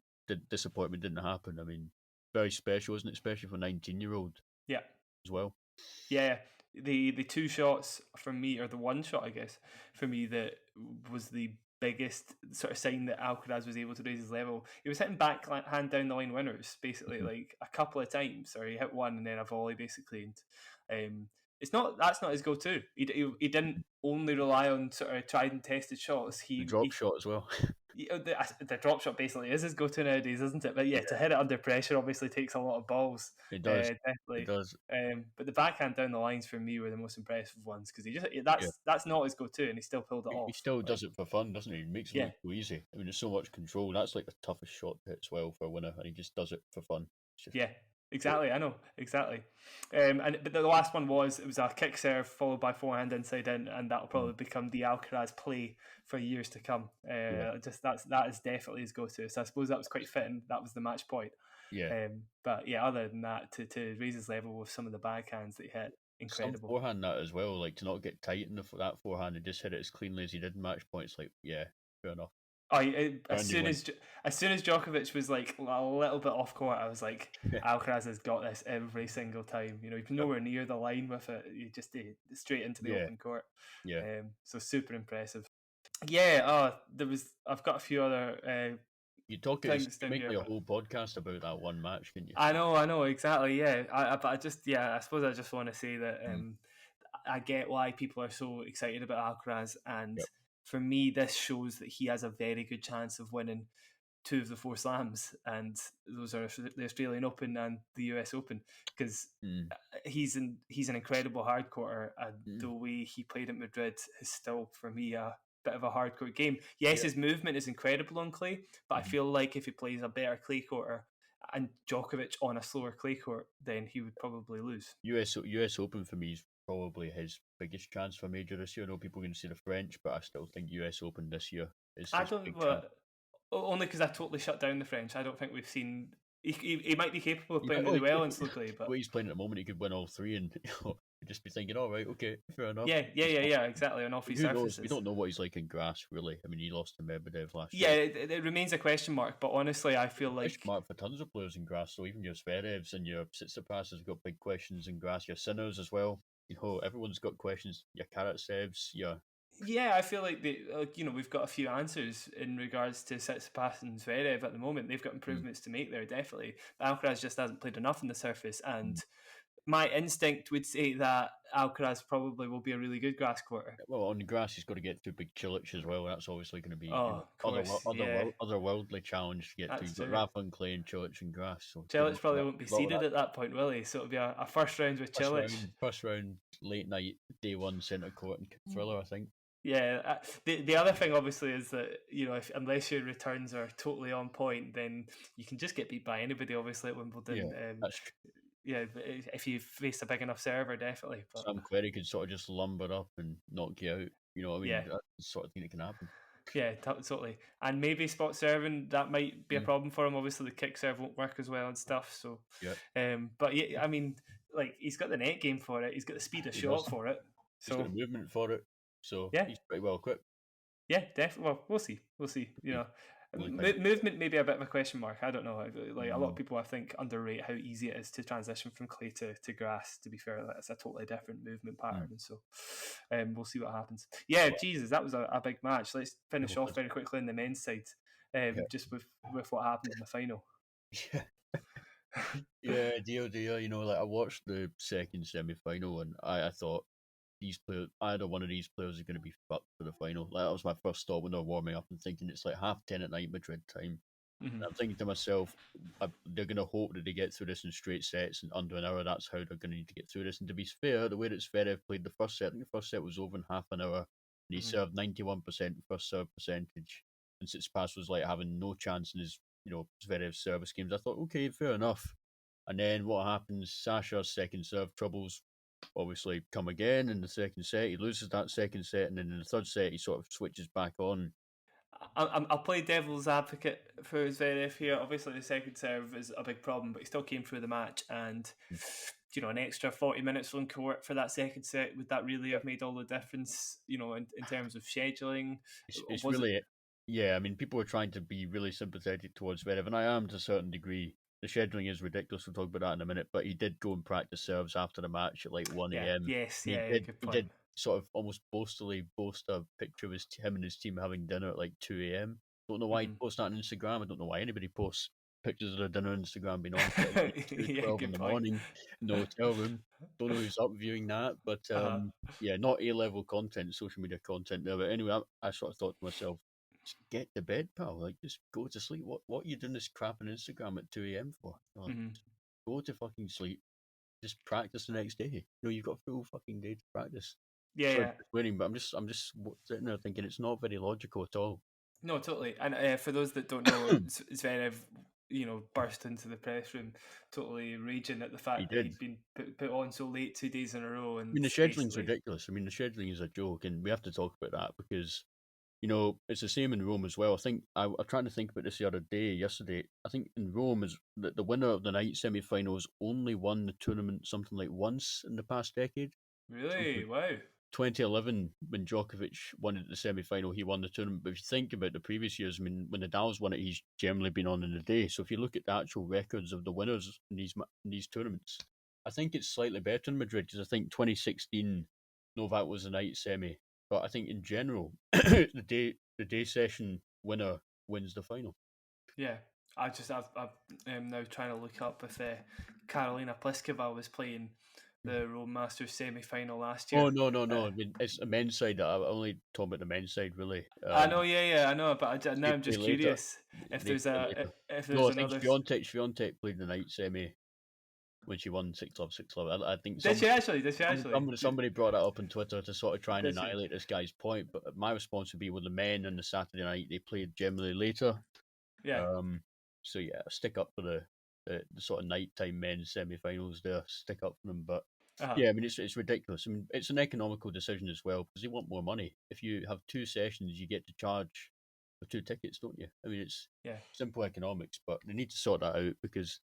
disappointment didn't happen. I mean, very special, isn't it? Especially for a 19-year-old. Yeah. As well. Yeah. The two shots for me, or the one shot, I guess, for me that was the biggest sort of sign that Alcaraz was able to raise his level. He was hitting backhand down the line winners, basically, like a couple of times, or he hit one and then a volley, basically. And that's not his go-to. He didn't only rely on sort of tried and tested shots. The drop shot as well. The drop shot basically is his go-to nowadays, isn't it? But to hit it under pressure obviously takes a lot of balls. It does. Definitely. It does. But the backhand down the lines for me were the most impressive ones, because that's not his go-to, and he still pulled it off. He still does it for fun, doesn't he? He makes it look so easy. I mean, there's so much control. That's like the toughest shot to hit as well for a winner, and he just does it for fun. Exactly, I know, exactly. But the last one was a kick serve followed by forehand inside in, and that'll probably become the Alcaraz play for years to come. That is definitely his go-to. So I suppose that was quite fitting. That was the match point. But other than that, to raise his level with some of the backhands that he hit, incredible. Some forehand that as well, like to not get tight in that forehand and just hit it as cleanly as he did in match points. Like, fair enough. As soon as Djokovic was like a little bit off court, I was like, Alcaraz has got this every single time. You know, he's nowhere near the line with it. You just straight into the open court. So super impressive. I've got a few other. You make a whole podcast about that one match, can you? I know exactly. I suppose I just want to say that I get why people are so excited about Alcaraz, and for me, this shows that he has a very good chance of winning 2 of the 4 slams, and those are the Australian Open and the US Open, because he's an incredible hard courter, and the way he played at Madrid is still, for me, a bit of a hard court game. Yes, his movement is incredible on clay, but I feel like if he plays a better clay courter and Djokovic on a slower clay court, then he would probably lose. US Open for me is probably his biggest chance for a major this year. I know people are going to say the French, but I still think US Open this year is I his don't. big chance. Only because I totally shut down the French. I don't think we've seen. He might be capable of playing Oh, really well in Slowly, the but way he's playing at the moment, he could win all three, and you'd just be thinking, all right, okay, fair enough. yeah, exactly on all three Who knows? surfaces. We don't know what he's like in grass, really. I mean, he lost to Medvedev last Yeah, year. it remains a question mark. But honestly, I feel Question like mark for tons of players in grass. So even your Zverevs and your Tsitsipas's have got big questions in grass. Your Sinners as well. Everyone's got questions. Your Karatsevs, yeah, I feel like we've got a few answers in regards to Tsitsipas and Zverev at the moment. They've got improvements to make there, definitely. But Alcaraz just hasn't played enough on the surface, and my instinct would say that Alcaraz probably will be a really good grass quarter. Well, on the grass, he's got to get through Big Chilich as well. That's obviously going to be Oh, of course, yeah, otherworldly challenge to get that's through. But true. Rafa and Clay and Chilich and grass. So Chilich probably won't be good luck with seeded that. at that point, will he? So it'll be a first round with Chilich. First round, late night, day one centre court and thriller, I think. Yeah, the other thing obviously is that unless your returns are totally on point, then you can just get beat by anybody. Obviously at Wimbledon, Yeah, that's true. Yeah, if you face a big enough server, definitely. But Sam Querrey could sort of just lumber up and knock you out. You know what I mean? yeah, That's the sort of thing that can happen. yeah, totally. And maybe spot serving, that might be a problem for him. Obviously, the kick serve won't work as well and stuff. So, yeah. But yeah, I mean, like he's got the net game for it. He's got the speed of shot for it. He's got the movement for it. So yeah, he's pretty well equipped. Yeah, definitely. Well, we'll see. We'll see. Movement may be a bit of a question mark. I don't know. Like a lot of people, I think, underrate how easy it is to transition from clay to grass. To be fair, it's a totally different movement pattern, and so we'll see what happens. Yeah, Jesus, that was a big match. Let's finish off very quickly on the men's side, just with what happened in the final. Yeah, dear. I watched the second semi-final, and I thought these players, either one of these players is going to be fucked for the final. That was my first thought when they were warming up and thinking it's like 10:30 at night Madrid time. And I'm thinking to myself, they're going to hope that they get through this in straight sets and under an hour. That's how they're going to need to get through this. And to be fair, the way that Zverev played the first set, I think the first set was over in half an hour, and he served 91% first serve percentage. And Tsitsipas was like having no chance in his, Zverev's service games. I thought, okay, fair enough. And then what happens? Sasha's second serve troubles obviously come again in the second set. He loses that second set, and then in the third set, he sort of switches back on. I'll play devil's advocate for Zverev here. Obviously, the second serve is a big problem, but he still came through the match. And, an extra 40 minutes on court for that second set, would that really have made all the difference, in terms of scheduling? It's really, yeah, I mean, people are trying to be really sympathetic towards Zverev, and I am to a certain degree. The scheduling is ridiculous. We'll talk about that in a minute. But he did go and practice serves after the match at like 1 a.m. Yes, He did sort of almost boastfully boast a picture of him and his team having dinner at like 2 a.m. Don't know why he posts that on Instagram. I don't know why anybody posts pictures of their dinner on Instagram being on at like 12 in the morning in the hotel room. Don't know who's up viewing that. But not A-level content, social media content there. But anyway, I sort of thought to myself, get to bed, pal. Like, just go to sleep. What are you doing this crap on Instagram at 2 a.m. for? Like, go to fucking sleep. Just practice the next day. You've got a full fucking day to practice. Yeah. Winning, but I'm just sitting there thinking it's not very logical at all. No, totally. And for those that don't know, Zverev, burst into the press room, totally raging at the fact that he'd been put on so late 2 days in a row. And I mean, the scheduling's ridiculous. I mean, the scheduling is a joke, and we have to talk about that because it's the same in Rome as well. I think I'm trying to think about this yesterday. I think in Rome is that the winner of the night semi-finals only won the tournament something like once in the past decade. Really? Wow. 2011, when Djokovic won it at the semi-final, he won the tournament. But if you think about the previous years, I mean, when Nadal's won it, he's generally been on in the day. So if you look at the actual records of the winners in these tournaments, I think it's slightly better in Madrid because I think 2016 Novak was the night semi. But I think in general, the day session winner wins the final. Yeah, I'm now trying to look up if Karolina Pliskova was playing the Rome Masters semi-final last year. Oh no! I mean, it's a men's side. I only talk about the men's side, really. I know, I know, but now I'm just curious if there's another. I think Swiatek played the night semi when she won 6-love. I think did she actually? Somebody brought that up on Twitter to sort of try and annihilate this guy's point. But my response would be with the men on the Saturday night, they played generally later. Yeah. So yeah, stick up for the sort of nighttime men's semi-finals there. Stick up for them, but Yeah, I mean, it's ridiculous. I mean, it's an economical decision as well because they want more money. If you have 2 sessions, you get to charge for 2 tickets, don't you? I mean, it's Yeah. simple economics, but they need to sort that out because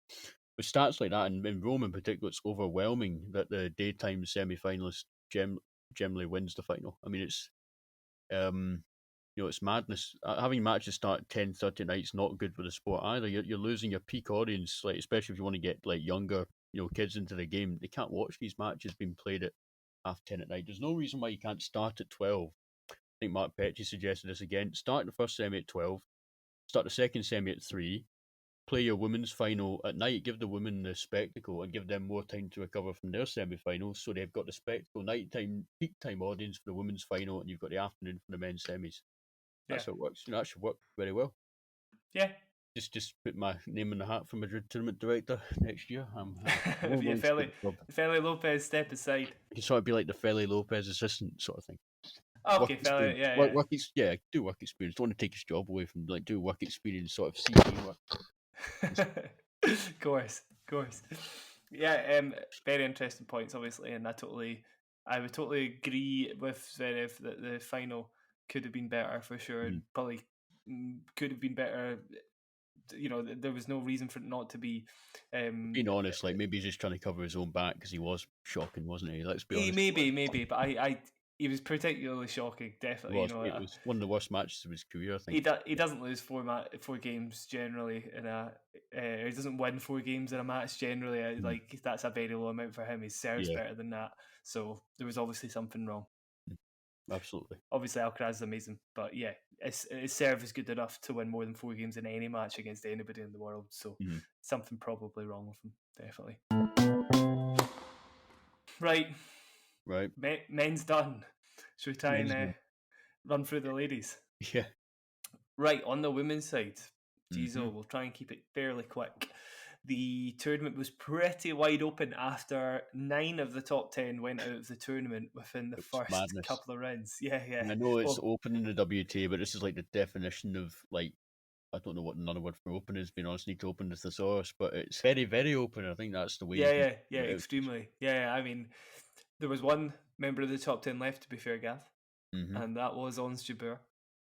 with stats like that, and in Rome in particular, it's overwhelming that the daytime semi-finalist generally wins the final. I mean, it's it's madness. Having matches start at 10:30 at night is not good for the sport either. You're losing your peak audience, like especially if you want to get like younger, kids into the game. They can't watch these matches being played at 10:30 at night. There's no reason why you can't start at 12. I think Mark Petchey suggested this again. Start the first semi at 12. Start the second semi at 3. Play your women's final at night. Give the women the spectacle and give them more time to recover from their semi-finals. So they've got the spectacle nighttime peak time audience for the women's final, and you've got the afternoon for the men's semis. That's how it works. That should work very well. Yeah. Just put my name in the hat for Madrid tournament director next year. Yeah, Feli Lopez, step aside. You can sort of be like the Feli Lopez assistant sort of thing. Okay, Feli, yeah. Do work experience. Don't want to take his job away from do work experience, sort of CV work. Of course. Yeah, very interesting points, obviously, and I would totally agree with Zverev that the final could have been better for sure. Probably could have been better. There was no reason for it not to be. Being honest, like maybe he's just trying to cover his own back because he was shocking, wasn't he? Let's be honest. Maybe, but he was particularly shocking. Definitely, it was one of the worst matches of his career. I think he doesn't lose four games generally he doesn't win 4 games in a match generally. Like that's a very low amount for him. His serve's better than that, so there was obviously something wrong. Absolutely. Obviously, Alcaraz is amazing, but yeah, his serve is good enough to win more than 4 games in any match against anybody in the world. So something probably wrong with him, definitely. Right. Men's done. Should we try and run through the ladies? Yeah. Right, on the women's side, we'll try and keep it fairly quick. The tournament was pretty wide open after 9 of the top 10 went out of the tournament within the first couple of rounds. Yeah. And I know it's open in the WTA, but this is like the definition of like, I don't know what another word for open is, being honest, need to open the thesaurus, but it's very, very open. I think that's the way. Yeah, extremely. Yeah, I mean, there was one member of the top 10 left, to be fair, Gav, and that was Ons Jabeur.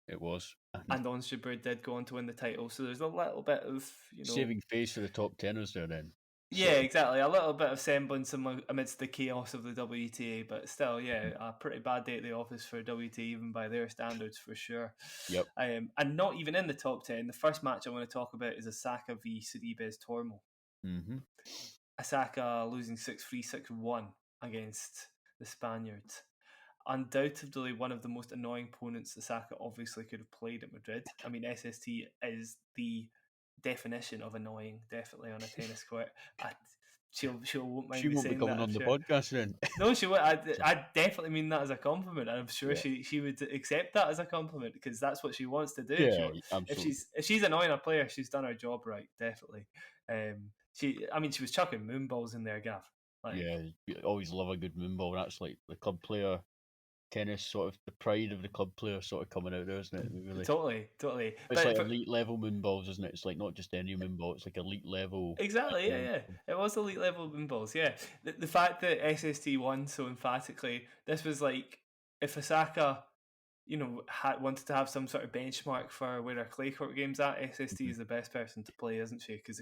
It was. And Ons Jabeur did go on to win the title, so there's a little bit of, saving face for the top 10ers there then. Yeah, exactly. A little bit of semblance amidst the chaos of the WTA, but still, a pretty bad day at the office for WTA, even by their standards, for sure. Yep. And not even in the top 10. The first match I want to talk about is Osaka v Sorribes Tormo. Osaka losing 6-3, 6-1 against the Spaniards. Undoubtedly one of the most annoying opponents Osaka obviously could have played at Madrid. I mean, SST is the definition of annoying, definitely, on a tennis court. She won't mind me saying that. She won't be coming on the podcast then. No, she won't. I definitely mean that as a compliment, and I'm sure she would accept that as a compliment because that's what she wants to do. Yeah, absolutely. If she's annoying a player, she's done her job right, definitely. She was chucking moonballs in there, Gav. You always love a good moonball. That's like the club player tennis, sort of the pride of the club player sort of coming out there, isn't it? Really. Totally. It's like elite level moonballs, isn't it? It's like not just any moonball, it's like elite level. Exactly, yeah. It was elite level moonballs, yeah. The fact that SST won so emphatically, this was like, if Osaka, wanted to have some sort of benchmark for where our clay court game's at, SST is the best person to play, isn't she? Because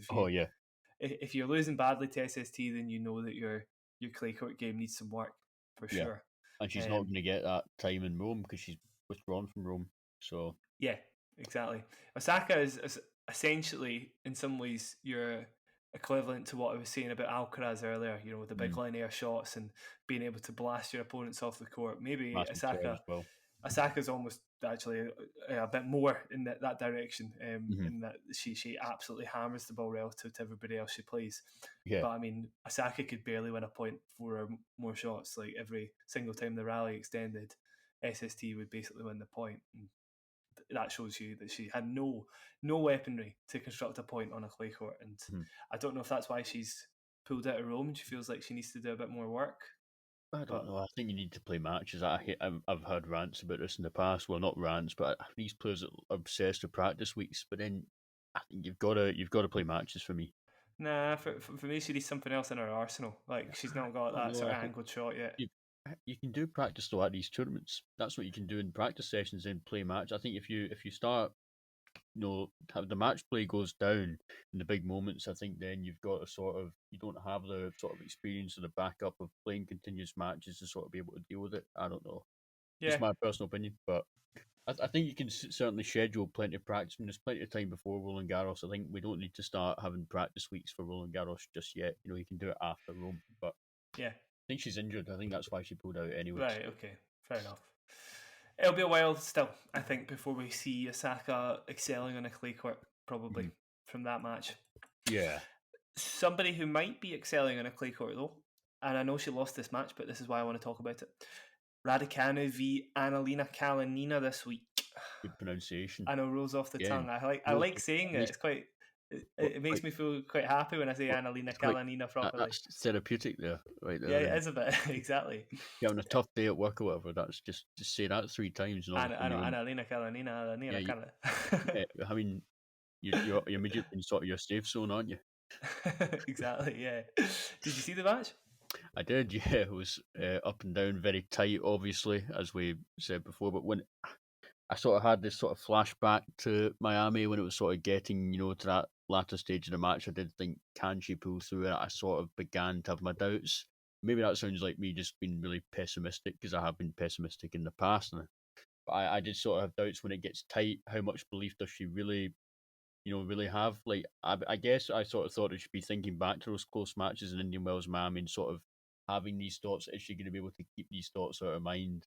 if you're losing badly to SST, then you know that your clay court game needs some work, for sure. And she's not going to get that time in Rome because she's withdrawn from Rome. So yeah, exactly. Osaka is essentially, in some ways, your equivalent to what I was saying about Alcaraz earlier. With the big line air shots and being able to blast your opponents off the court. Maybe Osaka's almost actually a bit more in that direction, in that she absolutely hammers the ball relative to everybody else she plays. Yeah. But I mean, Osaka could barely win a point for more shots. Like every single time the rally extended, SST would basically win the point. And that shows you that she had no weaponry to construct a point on a clay court. And I don't know if that's why she's pulled out of Rome and she feels like she needs to do a bit more work. I don't know. I think you need to play matches. I've heard rants about this in the past. Well, not rants, but these players are obsessed with practice weeks. But then I think you've got to play matches for me. Nah, for me, she needs something else in her arsenal. Like, she's not got I don't that know. sort I of think angled shot yet. you can do practice though at these tournaments. That's what you can do in practice sessions and play match. I think if you start, have the match play goes down in the big moments, I think then you've got you don't have the sort of experience or the backup of playing continuous matches to sort of be able to deal with it. I don't know. Yeah, Just my personal opinion, but I think you can certainly schedule plenty of practice. I mean, there's plenty of time before Roland Garros. I think we don't need to start having practice weeks for Roland Garros just yet. You can do it after Rome, but yeah. I think she's injured. I think that's why she pulled out anyways. Right, okay. Fair enough. It'll be a while still, I think, before we see Osaka excelling on a clay court, probably, Mhm. from that match. Yeah, Somebody who might be excelling on a clay court, though, and I know she lost this match, but this is why I want to talk about it. Radicano v Annalina Kalinina this week. good pronunciation. I know, rolls off the Again, tongue. I rolls like saying it. nice, It's quite. It, what, it makes like me feel quite happy when I say what, Annalina it's quite Kalinina properly. that's therapeutic there, right Yeah, there. it And is a bit exactly. you're having a tough day at work or whatever. That's just say that 3 times, and all of a I sudden know you're in. Annalina Kalinina, Yeah, Annalina Kalinina. yeah. I mean, you're immediately in sort of your safe zone, aren't you? Exactly. Yeah. Did you see the match? I did, yeah. It was up and down, very tight, obviously, as we said before. But when I sort of had this sort of flashback to Miami when it was sort of getting, to that latter stage of the match, I did think, can she pull through it? I sort of began to have my doubts. Maybe that sounds like me just being really pessimistic because I have been pessimistic in the past. But I did sort of have doubts when it gets tight. How much belief does she really have? Like, I guess I sort of thought it should be thinking back to those close matches in Indian Wells, Miami, and sort of having these thoughts. Is she going to be able to keep these thoughts out of mind?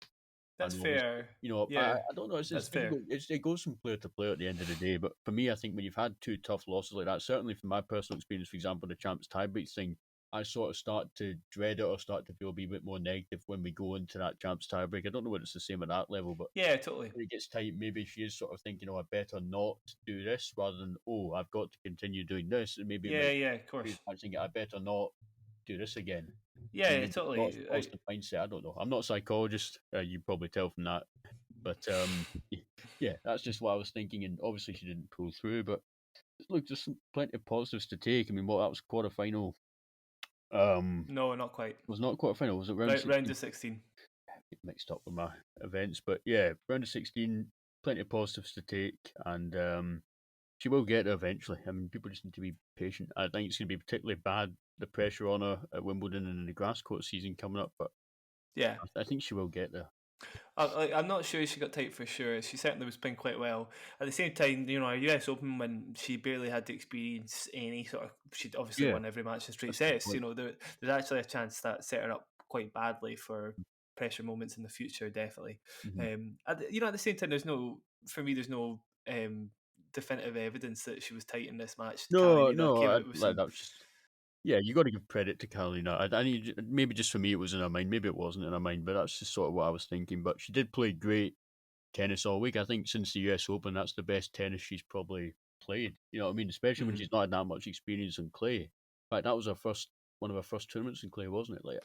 That's And obviously, fair. I Yeah, don't know. It's that's fair. difficult. It goes from player to player at the end of the day. But for me, I think when you've had two tough losses like that, certainly from my personal experience, for example, the champs tiebreak thing, I sort of start to dread it or start to feel a wee bit more negative when we go into that champs tiebreak. I don't know whether it's the same at that level, but Yeah, totally. when it gets tight, maybe she is sort of thinking, "Oh, I better not do this," rather than, "Oh, I've got to continue doing this." And maybe it Yeah, might yeah, of course. be thinking, "I better not do this again." Yeah, And yeah, maybe thoughts, totally. positive mindset. I don't know. I'm not a psychologist. You probably tell from that, but yeah, that's just what I was thinking. And obviously, she didn't pull through. But look, just plenty of positives to take. I mean, that was quarter final. No, not quite. Was not quarter final. Was it round Round 16? of 16. Get mixed up with my events, but yeah, round of 16. Plenty of positives to take, and she will get there eventually. I mean, people just need to be patient. I think it's going to be particularly bad, the pressure on her at Wimbledon and the grass court season coming up, but Yeah. I think she will get there. I'm not sure she got tight for sure. She certainly was playing quite well. At the same time, our US Open, when she barely had to experience any sort of, she'd obviously Yeah, won every match in straight that's a good sets. point. There's actually a chance that set her up quite badly for pressure moments in the future. Definitely. Mm-hmm. At the same time, for me, there's no definitive evidence that she was tight in this match. No, Kalinina no, came out with like some. that was just. Yeah, you got to give credit to Carolina. I need maybe just for me it was in her mind, maybe it wasn't in her mind, but that's just sort of what I was thinking. But she did play great tennis all week. I think since the US Open, that's the best tennis she's probably played. You know what I mean? Especially when Mhm. she's not had that much experience on clay. In fact, that was one of her first tournaments in clay, wasn't it? Like,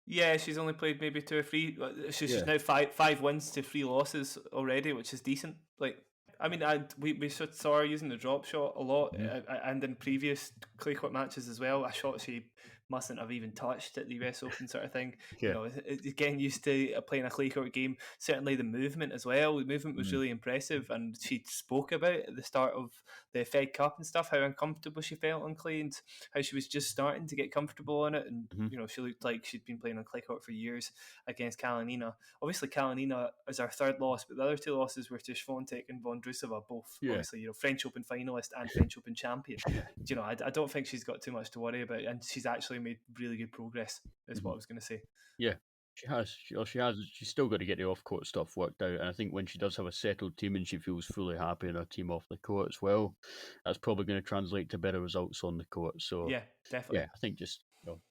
Yeah, she's only played maybe two or three. She's yeah, now five wins to three losses already, which is decent. Like, I mean, we saw her using the drop shot a lot, mhm, and in previous clay court matches as well. A shot she mustn't have even touched at the US Open, sort of thing. yeah, Getting used to playing a clay court game. Certainly the movement as well. The movement was mhm, really impressive, and she spoke about at the start of the Fed Cup and stuff how uncomfortable she felt on clay and how she was just starting to get comfortable on it, and mhm. she looked like she'd been playing on clay court for years against Kalanina. Obviously, Kalanina is our third loss, but the other two losses were to Swiatek and Vondrousova, both Yeah, obviously French Open finalist and French Open champion. I don't think she's got too much to worry about, and she's actually made really good progress. Is what mhm. I was going to say. Yeah. She has. She has. She's still got to get the off court stuff worked out. And I think when she does have a settled team and she feels fully happy in her team off the court as well, that's probably going to translate to better results on the court. So, Yeah, definitely. yeah, I think just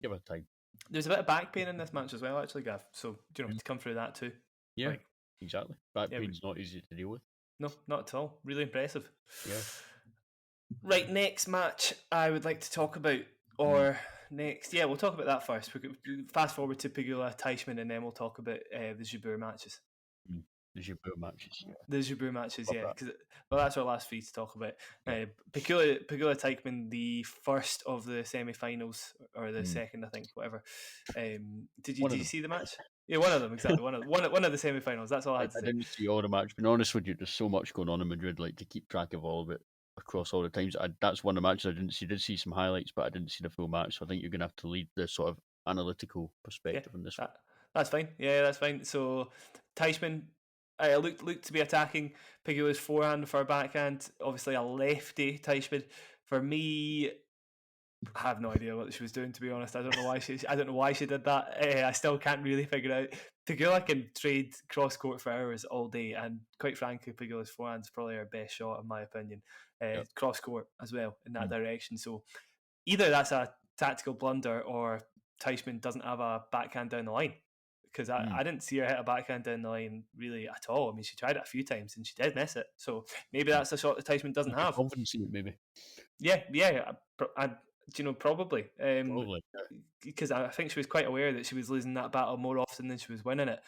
give her time. There's a bit of back pain in this match as well, actually, Gav. So Mm. to come through that too. Yeah, Like, exactly. Back yeah, pain's not easy to deal with. no, not at all. Really impressive. Yeah. Right, next match I would like to talk about, Mm. or next, yeah, we'll talk about that first. We could fast forward to Pegula Teichmann, and then we'll talk about the Jabeur matches. Mm. The Jabeur matches. The Jabeur matches, Love yeah. that. Because that's our last three to talk about. Yeah. Pegula Teichmann, the first of the semi-finals, or the second, I think, whatever. Did you see the match? Yeah, one of them, exactly. One of the semi-finals. That's all I had to I say. didn't see all the match. Being honest with you, there's so much going on in Madrid. Like to keep track of all of it across all the times. That's one of the matches I didn't see. Did see some highlights, but I didn't see the full match. So I think you're going to have to lead the sort of analytical perspective on this one. That's fine. Yeah, that's fine. So Teichmann looked to be attacking Pegula's forehand for her backhand. Obviously a lefty Teichmann. For me, I have no idea what she was doing, to be honest. I don't know why she did that. I still can't really figure it out. Pegula can trade cross court for hours all day, and quite frankly, Pegula's forehand is probably her best shot, in my opinion. Cross court as well in that direction. So either that's a tactical blunder, or Teichmann doesn't have a backhand down the line. Because I didn't see her hit a backhand down the line really at all. I mean, she tried it a few times and she did miss it. So maybe that's a shot that Teichmann doesn't have. Confidence in it, maybe. Yeah. Probably. Probably. Because I think she was quite aware that she was losing that battle more often than she was winning it.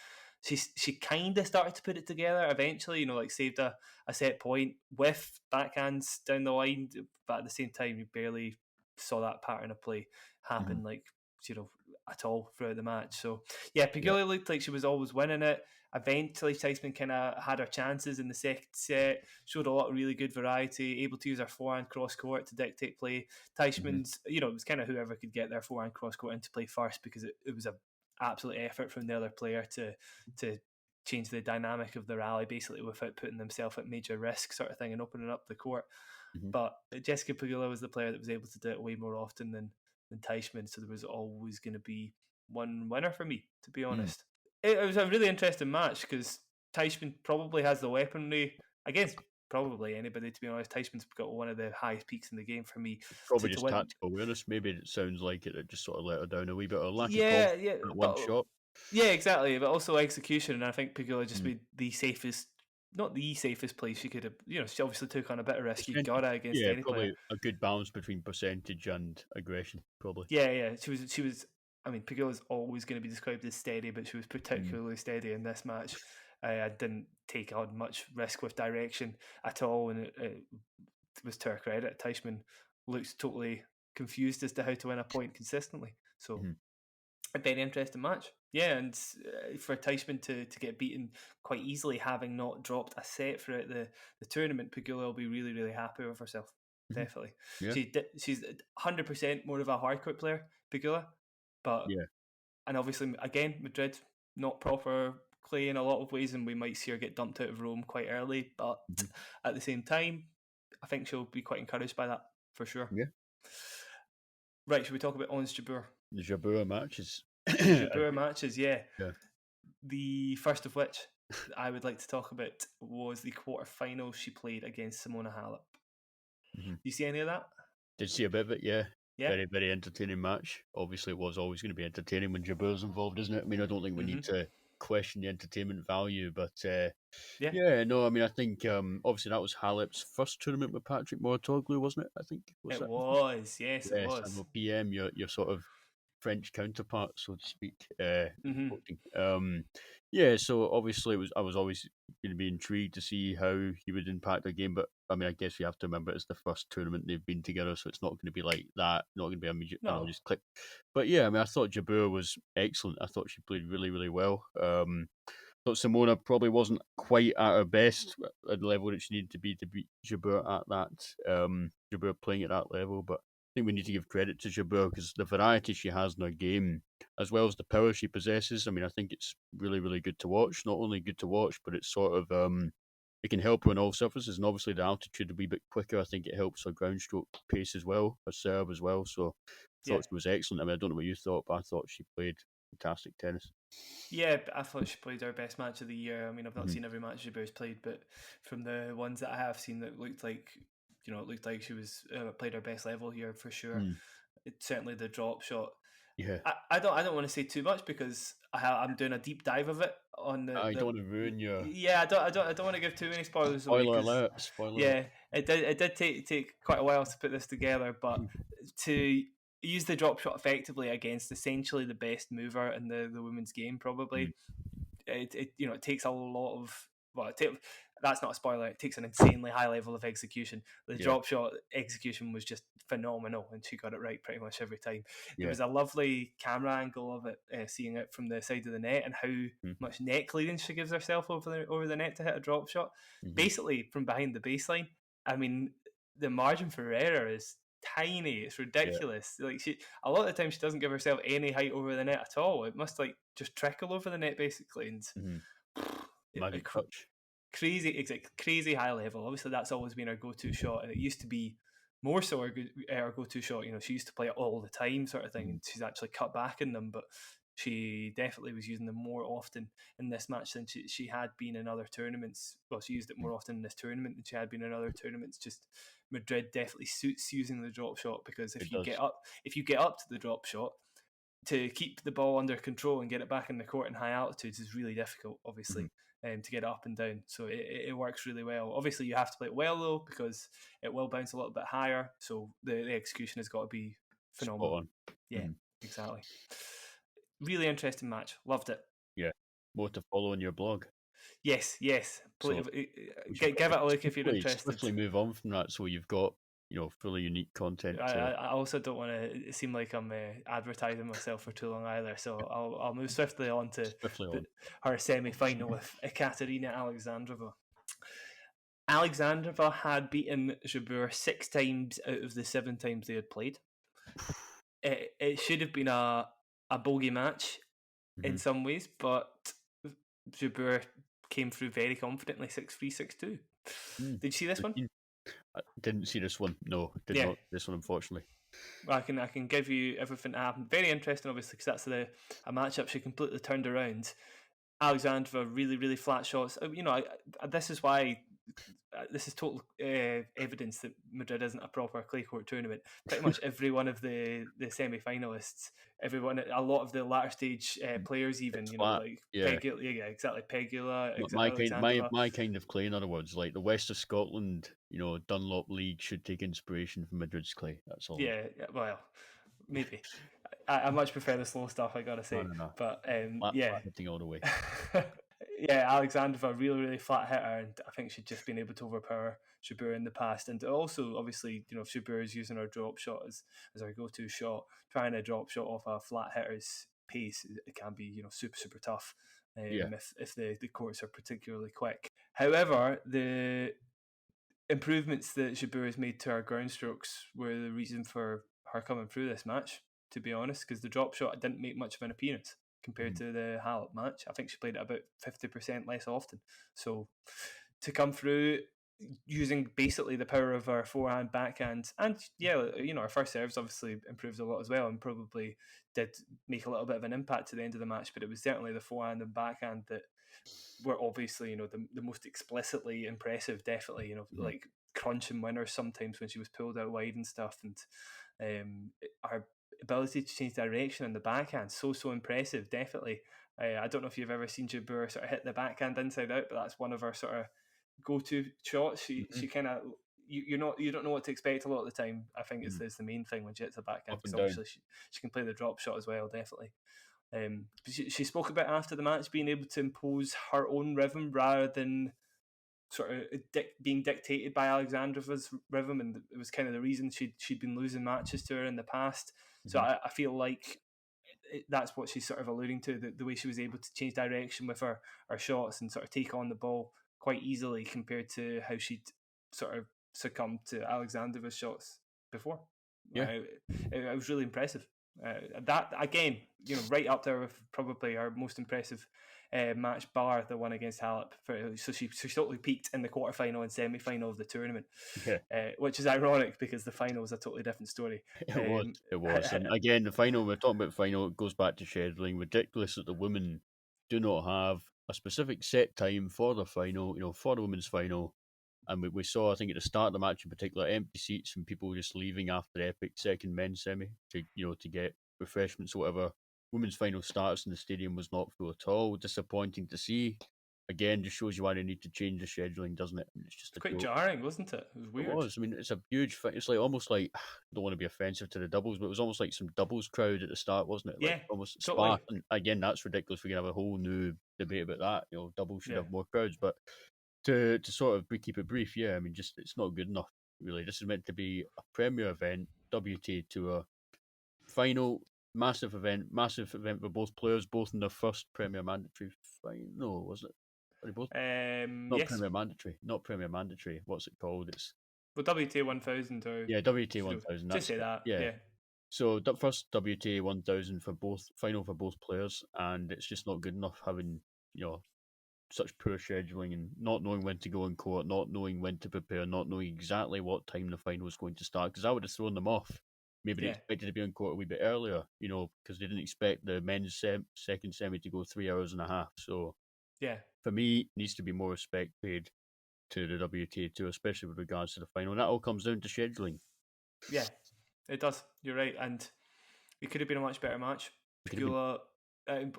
She kind of started to put it together eventually, like saved a set point with backhands down the line, but at the same time, you barely saw that pattern of play happen, at all throughout the match. So yeah, Pegula looked like she was always winning it. Eventually, Teichmann kind of had her chances in the second set, showed a lot of really good variety, able to use her forehand cross court to dictate play. Teichmann's, it was kind of whoever could get their forehand cross court into play first, because it was an absolute effort from the other player to change the dynamic of the rally, basically, without putting themselves at major risk, sort of thing, and opening up the court. But Jessica Pegula was the player that was able to do it way more often than Teichmann, so there was always going to be one winner for me, to be honest. It was a really interesting match because Teichmann probably has the weaponry against probably anybody, to be honest. Teichmann's got one of the highest peaks in the game for me. Probably just tactical awareness. Maybe it sounds like it just sort of let her down a wee bit, or lack of confidence in one shot. Yeah, exactly. But also execution, and I think Pegula just made the safest, not the safest play she could have. She obviously took on a bit of risk. You got it against any probably player. A good balance between percentage and aggression, probably. Yeah. She was. I mean, Pegula's always going to be described as steady, but she was particularly steady in this match. I didn't take on much risk with direction at all, and it was to her credit. Teichmann looked totally confused as to how to win a point consistently. So, a very interesting match. Yeah, and for Teichmann to get beaten quite easily, having not dropped a set throughout the tournament, Pegula will be really, really happy with herself. Definitely. Yeah. She's 100% more of a hardcourt player, Pegula. But and obviously, again, Madrid, not proper clay in a lot of ways, and we might see her get dumped out of Rome quite early. But at the same time, I think she'll be quite encouraged by that, for sure. Yeah. Right, should we talk about Ons Jabeur? The Jabeur matches. Yeah. The first of which I would like to talk about was the quarter-final she played against Simona Halep. Do you see any of that? Did see a bit of it, yeah. Very, very entertaining match. Obviously, it was always going to be entertaining when Jabeur's involved, isn't it? I mean, I don't think we need to question the entertainment value, but I think obviously that was Halep's first tournament with Patrick Mouratoglou, wasn't it? I think it was. Yes, it was. And PM, your sort of French counterpart, so to speak. So obviously I was always going to be intrigued to see how he would impact the game, but I mean, I guess we have to remember it's the first tournament they've been together, so it's not going to be like that. Not going to be immediate. No, just click. But yeah, I mean, I thought Jabeur was excellent. I thought she played really, really well. Thought Simona probably wasn't quite at her best at the level that she needed to beat Jabeur at that. Jabeur playing at that level, but I think we need to give credit to Jabeur because the variety she has in her game, as well as the power she possesses. I mean, I think it's really, really good to watch. Not only good to watch, but it's sort of it can help her on all surfaces, and obviously the altitude will be a bit quicker. I think it helps her ground stroke pace as well, her serve as well. So I thought she was excellent. I mean, I don't know what you thought, but I thought she played fantastic tennis. Yeah, I thought she played her best match of the year. I mean, I've not seen every match Jabeur's played, but from the ones that I have seen, it looked like she was played her best level here for sure. It's certainly the drop shot. Yeah, I don't want to say too much because I'm doing a deep dive of it on the. I don't want to ruin your. Yeah, I don't want to give too many spoilers. Spoiler alert! Spoiler. Yeah, it did take quite a while to put this together, but to use the drop shot effectively against essentially the best mover in the women's game, probably it takes a lot of that's not a spoiler. It takes an insanely high level of execution. The Yeah. drop shot execution was just phenomenal, and she got it right pretty much every time. There Yeah. was a lovely camera angle of it, seeing it from the side of the net and how much net clearance she gives herself over the net to hit a drop shot. Basically, from behind the baseline. I mean, the margin for error is tiny. It's ridiculous. Like a lot of the time, she doesn't give herself any height over the net at all. It must like just trickle over the net basically, and magic touch. Crazy high level. Obviously, that's always been her go-to shot, and it used to be more so her go-to shot. You know, she used to play it all the time, sort of thing, and she's actually cut back in them, but she definitely was using them more often in this match than she had been in other tournaments. Well, she used it more often in this tournament than she had been in other tournaments. Just Madrid definitely suits using the drop shot, because if you get up to the drop shot, to keep the ball under control and get it back in the court in high altitudes is really difficult, obviously, to get it up and down. So it works really well. Obviously, you have to play it well, though, because it will bounce a little bit higher. So the execution has got to be phenomenal. Spot on. Yeah, exactly. Really interesting match. Loved it. Yeah. More to follow on your blog. Yes. So give it a look if you're interested. Swiftly move on from that, so you've got fully unique content. I also don't want to seem like I'm advertising myself for too long either, so I'll move swiftly on to her semi-final with Ekaterina Alexandrova. Alexandrova had beaten Jabeur 6 times out of the 7 times they had played. It should have been a bogey match in some ways, but Jabeur came through very confidently, 6-3, 6-2. Did you see this one? I didn't see this one. No, did not. This one, unfortunately. Well, I can give you everything that happened. Very interesting, obviously, because that's a matchup she completely turned around. Alexandrova, really, really flat shots. This is why. This is total evidence that Madrid isn't a proper clay court tournament. Pretty much every one of the semi-finalists, a lot of the latter stage players, even Pegula, exactly, Pegula. My kind of clay, in other words, like the west of Scotland, Dunlop League should take inspiration from Madrid's clay. That's all. Yeah, well, maybe. I much prefer the slow stuff, I gotta say. No. But flat hitting all the way. Yeah, Alexandrova, really, really flat hitter, and I think she'd just been able to overpower Jabeur in the past. And also, obviously, if Jabeur is using her drop shot as her go-to shot, trying to drop shot off a flat hitter's pace, it can be, super, super tough if the courts are particularly quick. However, the improvements that Jabeur has made to her ground strokes were the reason for her coming through this match, to be honest, because the drop shot didn't make much of an appearance compared to the Halep match. I think she played it about 50% less often. So to come through using basically the power of her forehand, backhand, and her first serves obviously improved a lot as well, and probably did make a little bit of an impact to the end of the match, but it was certainly the forehand and backhand that were obviously, the most explicitly impressive, definitely, like crunching winners sometimes when she was pulled out wide and stuff, and her ability to change direction in the backhand, so impressive, definitely. I don't know if you've ever seen Jabeur sort of hit the backhand inside out, but that's one of her sort of go-to shots. She kind of, you don't know what to expect a lot of the time. I think it's the main thing when she hits the backhand, because obviously she can play the drop shot as well, definitely. She spoke about after the match being able to impose her own rhythm rather than sort of being dictated by Alexandrova's rhythm, and it was kind of the reason she'd been losing matches to her in the past. So I feel like that's what she's sort of alluding to, the way she was able to change direction with her shots and sort of take on the ball quite easily compared to how she'd sort of succumbed to Alexandrova's shots before. It was really impressive. That again, right up there with probably our most impressive match, bar the one against Halep. So she totally peaked in the quarterfinal and semi-final of the tournament, which is ironic because the final was a totally different story. It was. And again, the final, we're talking about final, it goes back to scheduling. Ridiculous that the women do not have a specific set time for the final, for the women's final. And we saw, I think, at the start of the match in particular, empty seats and people just leaving after the epic second men's semi to get refreshments or whatever. Women's final starts and the stadium was not full at all. Disappointing to see. again, just shows you why they need to change the scheduling, doesn't it? It's just Quite jarring, wasn't it? It was weird. It was. I mean, it's a huge thing. It's like almost like, I don't want to be offensive to the doubles, but it was almost like some doubles crowd at the start, wasn't it? Like Yeah, almost totally. Spa. And again, that's ridiculous. We're gonna have a whole new debate about that. Doubles should Yeah. have more crowds, but to sort of keep it brief, yeah, I mean, just it's not good enough. Really, this is meant to be a premier event, WTA Tour final, massive event for both players, both in their first Premier Mandatory final. No, was it? Are they both? Not Yes. Premier Mandatory. Not Premier Mandatory. What's it called? It's Well, WTA 1000 or yeah, WTA 1000. just That's say it. that. Yeah. Yeah. So first WTA 1000 for both final for both players, and it's just not good enough having such poor scheduling and not knowing when to go in court, not knowing when to prepare, not knowing exactly what time the final was going to start. Because I would have thrown them off. Maybe they Yeah. expected to be on court a wee bit earlier, because they didn't expect the men's second semi to go 3 hours and a half. So Yeah. for me, needs to be more respect paid to the WTA Tour, especially with regards to the final. And that all comes down to scheduling. Yeah, it does. You're right, and it could have been a much better match. Pegula,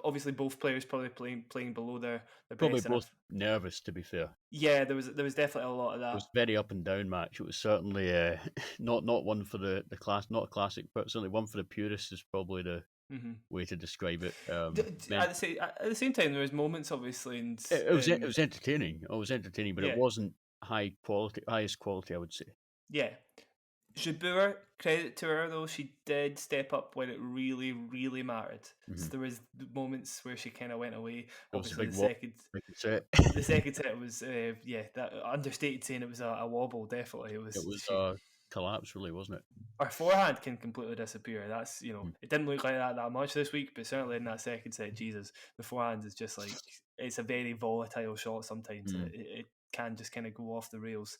obviously, both players probably playing below their Probably best. both nervous, to be fair. Yeah, there was definitely a lot of that. It was very up and down match. It was certainly not one for the class, not a classic, but certainly one for the purists is probably the way to describe it. At the same time, there was moments, obviously, and it was entertaining. It was entertaining, but it wasn't highest quality, I would say. Yeah. Jabeur, credit to her though, she did step up when it really, really mattered. So there was moments where she kind of went away. Obviously, the second set was that understated saying it was a wobble. Definitely, it was a collapse, really, wasn't it? Her forehand can completely disappear. That's it didn't look like that much this week, but certainly in that second set, Jesus, the forehand is just like it's a very volatile shot sometimes, and it can just kind of go off the rails.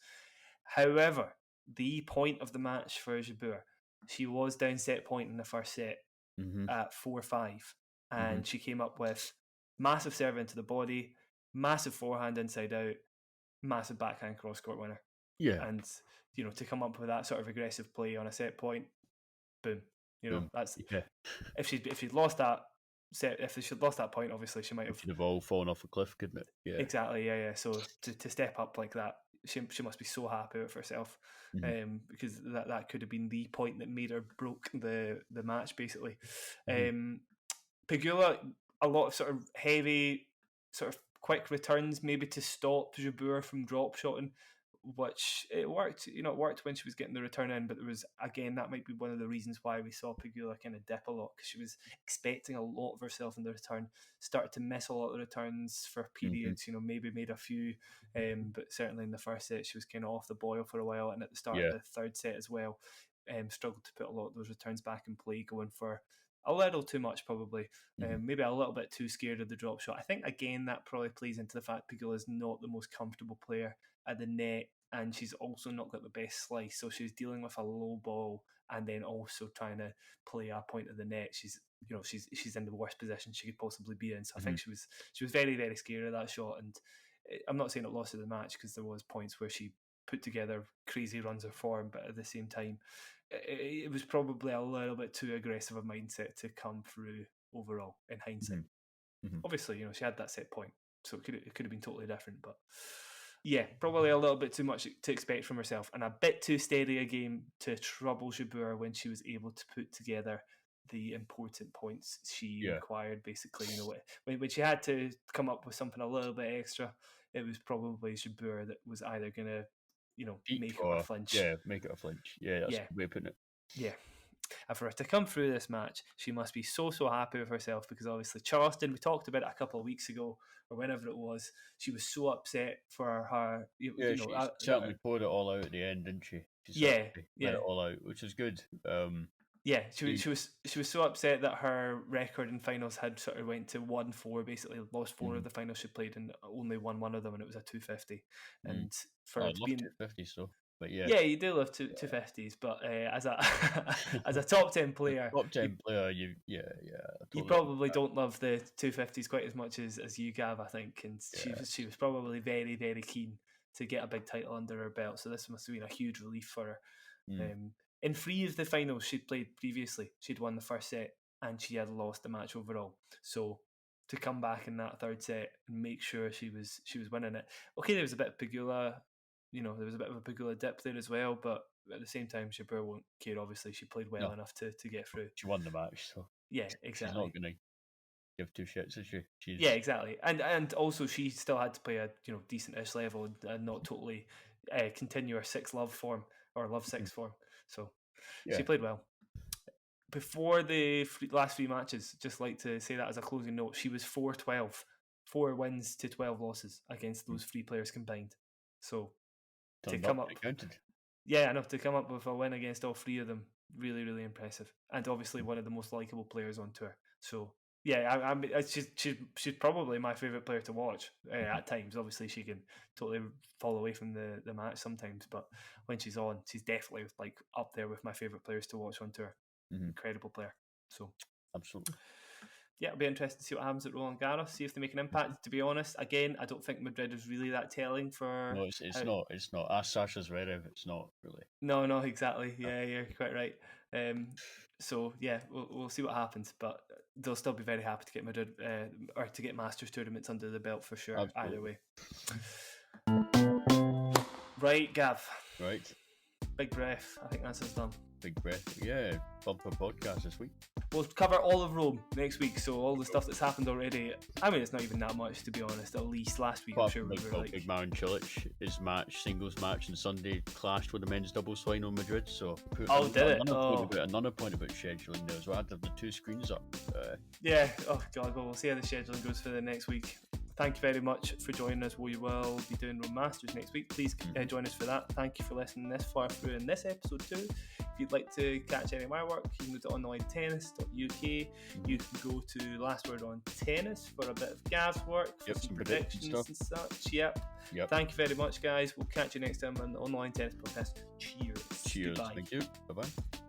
However, the point of the match for Jabeur, she was down set point in the first set at 4-5, and she came up with massive serve into the body, massive forehand inside out, massive backhand cross court winner. Yeah, and to come up with that sort of aggressive play on a set point, boom. That's if she'd lost that set, if she'd lost that point, obviously she might have all fallen off a cliff, couldn't it? Yeah, exactly. Yeah. So to step up like that, she must be so happy with herself, because that could have been the point that made her broke the match basically. Pegula, a lot of sort of heavy, sort of quick returns, maybe to stop Jabeur from drop shotting, which it worked. It worked when she was getting the return in, but there was, again, that might be one of the reasons why we saw Pegula kind of dip a lot, because she was expecting a lot of herself in the return, started to miss a lot of the returns for periods, maybe made a few, but certainly in the first set she was kind of off the boil for a while, and at the start of the third set as well, struggled to put a lot of those returns back in play, going for a little too much probably, maybe a little bit too scared of the drop shot. I think again that probably plays into the fact Pegula is not the most comfortable player at the net, and she's also not got the best slice, so she's dealing with a low ball and then also trying to play a point of the net. She's in the worst position she could possibly be in. So I think she was very, very scared of that shot, and I'm not saying it lost her the match, because there was points where she put together crazy runs of form, but at the same time it was probably a little bit too aggressive a mindset to come through overall in hindsight. Obviously, she had that set point, so it could have been totally different, but yeah, probably a little bit too much to expect from herself, and a bit too steady a game to trouble Jabeur when she was able to put together the important points she required. Basically, when she had to come up with something a little bit extra, it was probably Jabeur that was either going to, make it a flinch. Yeah, make it a flinch. Yeah, that's a good way of putting it. Yeah. And for her to come through this match, she must be so happy with herself, because obviously Charleston, we talked about it a couple of weeks ago or whenever it was, she was so upset for her. She certainly poured it all out at the end, didn't she? Let it all out, which is good. She was so upset that her record in finals had sort of went to 1-4, basically lost 4 of the finals she played and only won one of them, and it was a 250. And for it being 250, so. But you do love 250s, but as a top 10 player, you probably don't love the 250s quite as much as you, Gav, I think. And she was probably very, very keen to get a big title under her belt, so this must have been a huge relief for her. In 3 of the finals she'd played previously, she'd won the first set and she had lost the match overall. So to come back in that third set and make sure she was winning it. Okay, there was a bit of Pegula, there was a bit of a Pegula dip there as well, but at the same time, Jabeur won't care. Obviously, she played well enough to get through. She won the match, so yeah, exactly. She's not going to give two shits, is she? Yeah, exactly. And also she still had to play a decent-ish level and not totally continue her six love form or love six form. So she played well. Before the last three matches, just like to say that as a closing note, she was 4-12, 4 wins to 12 losses against those three players combined. So to come up, yeah, enough to come up with a win against all three of them, really, really impressive, and obviously one of the most likable players on tour. So yeah, she's probably my favorite player to watch at times. Obviously, she can totally fall away from the match sometimes, but when she's on, she's definitely like up there with my favorite players to watch on tour. Incredible player. So absolutely. Yeah, it'll be interesting to see what happens at Roland Garros, see if they make an impact. To be honest, again, I don't think Madrid is really that telling for... No, it's not. Ask Sara Sorribes, it's not really. No, exactly. Yeah, you're quite right. So, yeah, we'll see what happens, but they'll still be very happy to get Madrid, or to get Masters tournaments under the belt for sure, absolutely. Either way. Right, Gav. Right. Big breath. I think that's us done. Big breath. Yeah, bumper podcast this week. We'll cover all of Rome next week, so all the stuff that's happened already. I mean, it's not even that much, to be honest. At least last week, I'm sure we were like... Big Marin Cilic, his singles match on Sunday clashed with the men's doubles final in Madrid, so... Another point about scheduling there as well. I had to have the two screens up. Yeah, oh God, well, we'll see how the scheduling goes for the next week. Thank you very much for joining us. We will be doing Rome Masters next week. Please join us for that. Thank you for listening this far through in this episode too. If you'd like to catch any of my work, you can go to onlinetennis.uk. You can go to Last Word on Tennis for a bit of Gav's work, for some predictions and such. Yep. Thank you very much, guys. We'll catch you next time on the Online Tennis Podcast. Cheers. Goodbye. Thank you. Bye-bye.